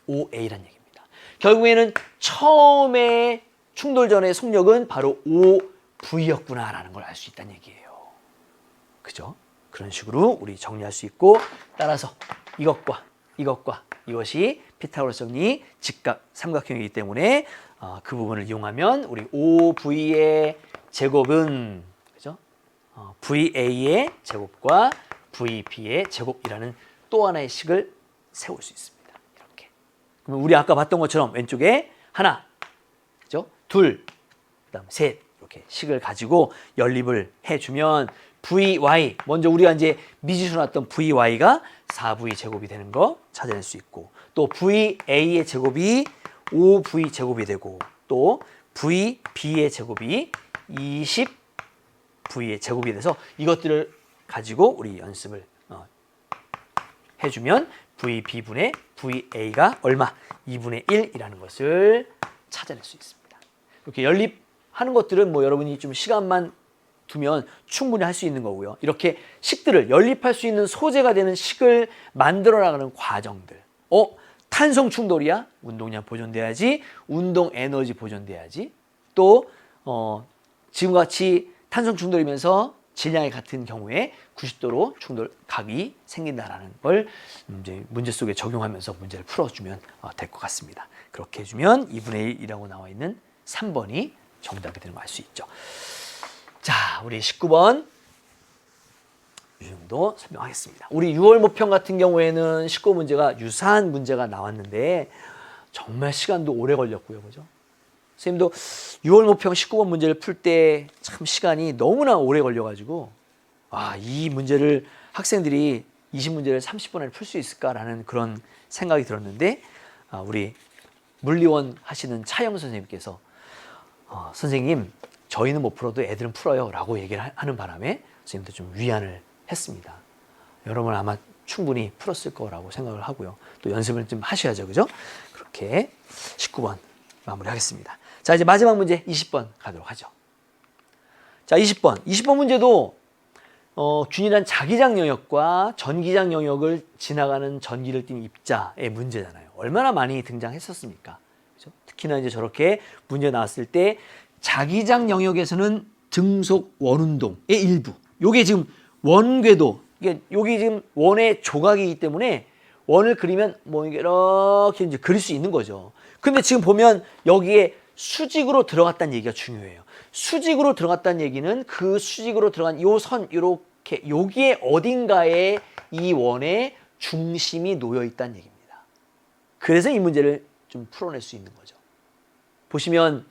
5A란 얘기입니다. 결국에는 처음에 충돌 전의 속력은 바로 5V였구나라는 걸 알 수 있다는 얘기예요. 그죠? 그런 식으로 우리 정리할 수 있고 따라서 이것과 이것이 피타고라스 정리 직각 삼각형이기 때문에 그 부분을 이용하면 우리 5V의 제곱은 그죠? VA의 제곱과 VB의 제곱이라는 또 하나의 식을 세울 수 있습니다. 이렇게. 그러면 우리 아까 봤던 것처럼 왼쪽에 하나, 그죠? 둘, 그다음 셋 이렇게 식을 가지고 연립을 해주면 VY 먼저 우리가 이제 미지수 나왔던 VY가 4V 제곱이 되는 거 찾아낼 수 있고 또 VA의 제곱이 5V 제곱이 되고 또 VB의 제곱이 20V의 제곱이 돼서 이것들을 가지고 우리 연습을 해주면 VB분의 VA가 얼마? 2분의 1이라는 것을 찾아낼 수 있습니다. 이렇게 연립하는 것들은 뭐 여러분이 좀 시간만 두면 충분히 할 수 있는 거고요. 이렇게 식들을 연립할 수 있는 소재가 되는 식을 만들어 나가는 과정들. 탄성 충돌이야? 운동량 보존돼야지. 운동 에너지 보존돼야지. 또 지금같이 탄성 충돌이면서 질량이 같은 경우에 90도로 충돌각이 생긴다라는 걸 이제 문제 속에 적용하면서 문제를 풀어주면 될 것 같습니다. 그렇게 해주면 2분의 1이라고 나와 있는 3번이 정답이 되는 걸 알 수 있죠. 자, 우리 19번 이 정도 설명하겠습니다. 우리 6월 모평 같은 경우에는 19문제가 유사한 문제가 나왔는데 정말 시간도 오래 걸렸고요. 그죠? 선생님도 6월 모평 19번 문제를 풀 때 참 시간이 너무나 오래 걸려가지고 이 문제를 학생들이 20문제를 30분 안에 풀 수 있을까라는 그런 생각이 들었는데 우리 물리원 하시는 차영 선생님께서 선생님 저희는 못 풀어도 애들은 풀어요 라고 얘기를 하는 바람에 선생님도 좀 위안을 했습니다. 여러분 아마 충분히 풀었을 거라고 생각을 하고요. 또 연습을 좀 하셔야죠. 그죠? 그렇게 19번 마무리하겠습니다. 자, 이제 마지막 문제 20번 가도록 하죠. 자, 20번 문제도 균일한 자기장 영역과 전기장 영역을 지나가는 전기를 띤 입자의 문제잖아요. 얼마나 많이 등장했었습니까? 그죠? 특히나 이제 저렇게 문제 나왔을 때 자기장 영역에서는 등속 원운동의 일부. 요게 지금 원궤도, 여기 지금 원의 조각이기 때문에 원을 그리면 뭐 이렇게 이제 그릴 수 있는 거죠. 근데 지금 보면 여기에 수직으로 들어갔다는 얘기가 중요해요. 수직으로 들어갔다는 얘기는 그 수직으로 들어간 요 선, 요렇게, 여기에 어딘가에 이 원의 중심이 놓여 있다는 얘기입니다. 그래서 이 문제를 좀 풀어낼 수 있는 거죠. 보시면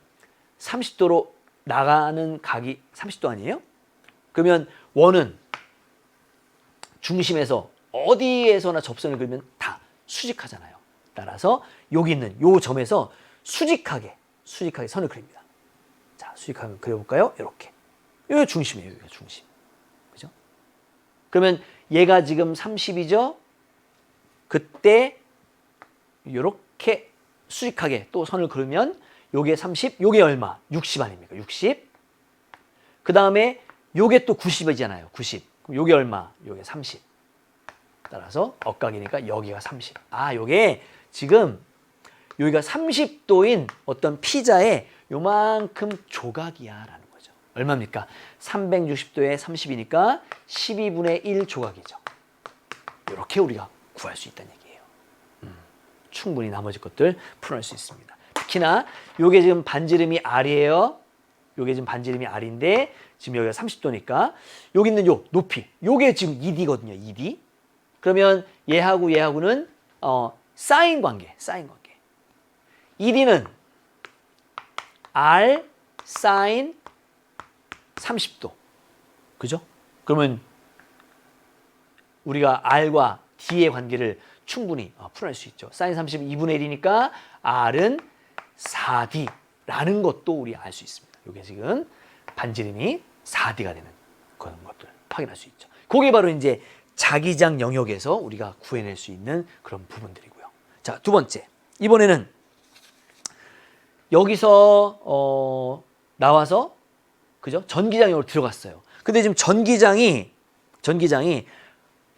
30도로 나가는 각이 30도 아니에요? 그러면 원은 중심에서 어디에서나 접선을 그리면 다 수직하잖아요. 따라서 여기 있는 요 점에서 수직하게 선을 그립니다. 자, 수직하게 그려볼까요? 이렇게. 여기가 중심이에요. 여기가 중심. 그죠? 그러면 얘가 지금 30이죠? 그때 이렇게 수직하게 또 선을 그리면 요게 30, 요게 얼마? 60 아닙니까? 60. 그 다음에 요게 또 90이잖아요. 90. 그럼 요게 얼마? 요게 30. 따라서 억각이니까 여기가 30. 요게 지금 여기가 30도인 어떤 피자의 요만큼 조각이야 라는 거죠. 얼마입니까? 360도에 30이니까 12분의 1 조각이죠. 이렇게 우리가 구할 수 있다는 얘기예요. 충분히 나머지 것들 풀어낼 수 있습니다. 특히나 요게 지금 반지름이 R이에요. 요게 지금 반지름이 R인데 지금 여기가 30도니까 여기 있는 요 높이, 요게 지금 2D거든요. 2D. 그러면 얘하고는 사인 관계. 2D는 R 사인 30도. 그죠? 그러면 우리가 R과 D의 관계를 충분히 풀어낼 수 있죠. 사인 30은 2분의 1이니까 R은 4D라는 것도 우리 알 수 있습니다. 이게 지금 반지름이 4D가 되는 그런 것들 확인할 수 있죠. 그게 바로 이제 자기장 영역에서 우리가 구해낼 수 있는 그런 부분들이고요. 자, 두 번째. 이번에는 여기서 나와서 그죠? 전기장으로 들어갔어요. 근데 지금 전기장이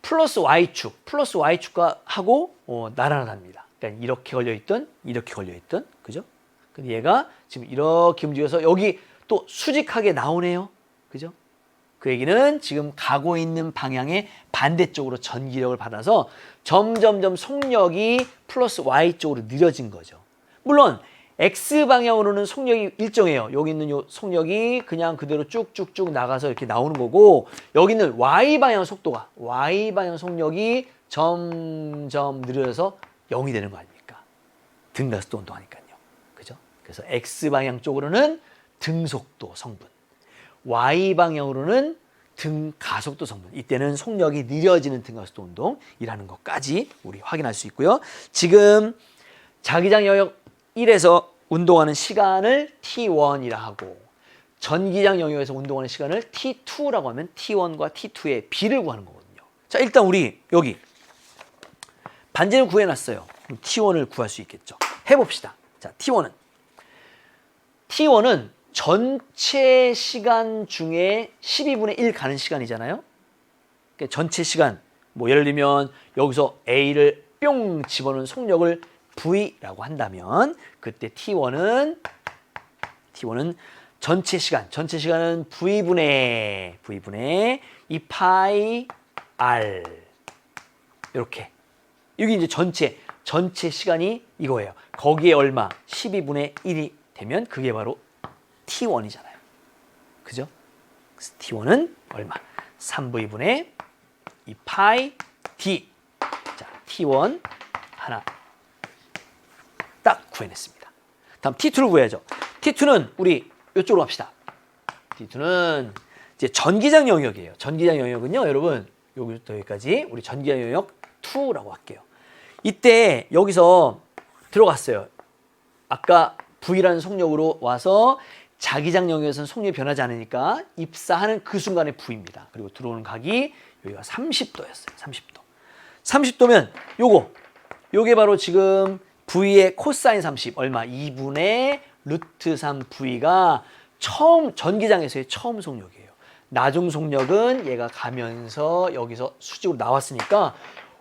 플러스 Y축과 하고 나란합니다. 그러니까 이렇게 걸려있던 그죠? 근데 얘가 지금 이렇게 움직여서 여기 또 수직하게 나오네요. 그죠? 그 얘기는 지금 가고 있는 방향의 반대쪽으로 전기력을 받아서 점점점 속력이 플러스 Y쪽으로 느려진 거죠. 물론 X방향으로는 속력이 일정해요. 여기 있는 요 속력이 그냥 그대로 쭉쭉쭉 나가서 이렇게 나오는 거고, 여기 있는 Y방향 속력이 점점 느려져서 0이 되는 거 아닙니까? 등가속도 운동하니까요. 그죠? 그래서 X방향 쪽으로는 등속도 성분, Y방향으로는 등가속도 성분. 이때는 속력이 느려지는 등가속도 운동이라는 것까지 우리 확인할 수 있고요. 지금 자기장 영역 1에서 운동하는 시간을 T1이라 하고, 전기장 영역에서 운동하는 시간을 T2라고 하면 T1과 T2의 비를 구하는 거거든요. 자, 일단 우리 여기 반지를 구해놨어요. 그럼 T1을 구할 수 있겠죠. 해봅시다. 자, T1은 전체 시간 중에 12분의 1 가는 시간이잖아요. 그러니까 전체 시간, 뭐 예를 들면 여기서 A를 뿅 집어넣은 속력을 V라고 한다면 그때 T1은 전체 시간은 V분의 이 파이 R 이렇게. 여기 이제 전체 시간이 이거예요. 거기에 얼마? 12분의 1이 되면 그게 바로 T1이잖아요. 그죠? 그래서 T1은 얼마? 3V분의 이 파이 D. 자, T1 하나 딱 구해냈습니다. 다음 T2를 구해야죠. T2는 우리 이쪽으로 갑시다. T2는 이제 전기장 영역이에요. 전기장 영역은요, 여러분, 여기부터 여기까지 우리 전기장 영역 2라고 할게요. 이때 여기서 들어갔어요. 아까 V라는 속력으로 와서 자기장 영역에서는 속력이 변하지 않으니까 입사하는 그 순간에 V입니다. 그리고 들어오는 각이 여기가 30도였어요. 30도. 30도면 요게 바로 지금 V의 코사인 30 얼마? 2분의 루트 3 V가 전기장에서의 처음 속력이에요. 나중 속력은 얘가 가면서 여기서 수직으로 나왔으니까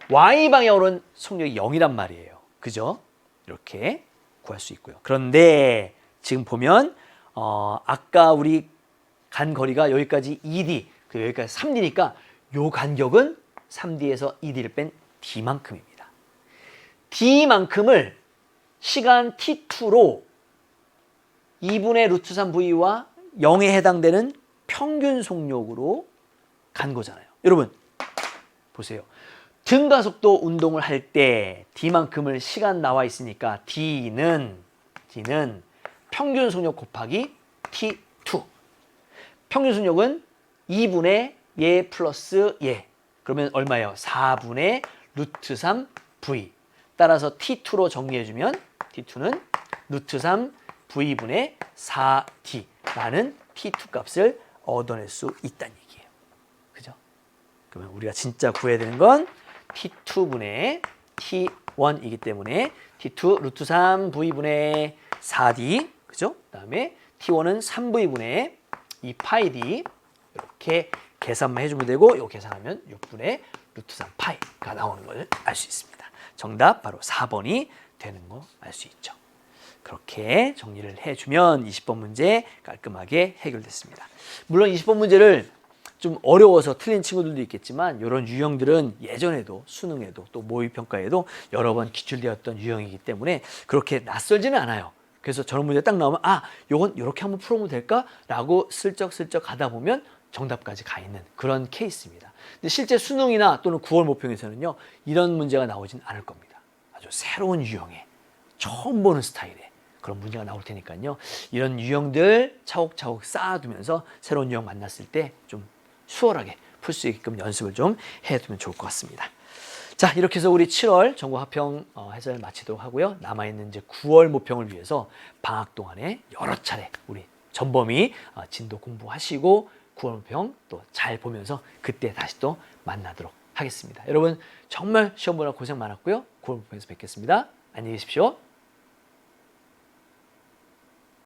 Y방향으로는 속력이 0이란 말이에요. 그죠? 이렇게 구할 수 있고요. 그런데 지금 보면 아까 우리 간 거리가 여기까지 2D, 그리고 여기까지 3D니까 요 간격은 3D에서 2D를 뺀 D만큼입니다. D만큼을 시간 T2로 2분의 루트 3V와 0에 해당되는 평균 속력으로 간 거잖아요. 여러분 보세요. 등가속도 운동을 할 때 D만큼을 시간 나와 있으니까 D는 평균 속력 곱하기 T2. 평균 속력은 2분의 얘 플러스 얘. 그러면 얼마예요? 4분의 루트 3 V. 따라서 T2로 정리해주면 T2는 루트 3 V분의 4D라는 T2 값을 얻어낼 수 있다는 얘기예요. 그죠? 그러면 우리가 진짜 구해야 되는 건 T2분의 T1이기 때문에 T2 루트 3 V분의 4D. 그죠? 그 다음에 T1은 3V분의 2파이 D. 이렇게 계산만 해주면 되고, 이거 계산하면 6분의 루트 3 파이가 나오는 걸 알 수 있습니다. 정답 바로 4번이 되는 거 알 수 있죠. 그렇게 정리를 해주면 20번 문제 깔끔하게 해결됐습니다. 물론 20번 문제를 좀 어려워서 틀린 친구들도 있겠지만 이런 유형들은 예전에도 수능에도 또 모의평가에도 여러 번 기출되었던 유형이기 때문에 그렇게 낯설지는 않아요. 그래서 저런 문제 딱 나오면 요건 이렇게 한번 풀어보면 될까? 라고 슬쩍슬쩍 가다 보면 정답까지 가 있는 그런 케이스입니다. 근데 실제 수능이나 또는 9월 모평에서는요, 이런 문제가 나오진 않을 겁니다. 아주 새로운 유형의 처음 보는 스타일의 그런 문제가 나올 테니까요. 이런 유형들 차곡차곡 쌓아두면서 새로운 유형 만났을 때 좀 수월하게 풀 수 있게끔 연습을 좀 해두면 좋을 것 같습니다. 자, 이렇게 해서 우리 7월 전국 화평 해설 마치도록 하고요. 남아있는 이제 9월 모평을 위해서 방학 동안에 여러 차례 우리 전범위 진도 공부하시고 9월 모평 또 잘 보면서 그때 다시 또 만나도록 하겠습니다. 여러분 정말 시험 보느라 고생 많았고요. 9월 모평에서 뵙겠습니다. 안녕히 계십시오.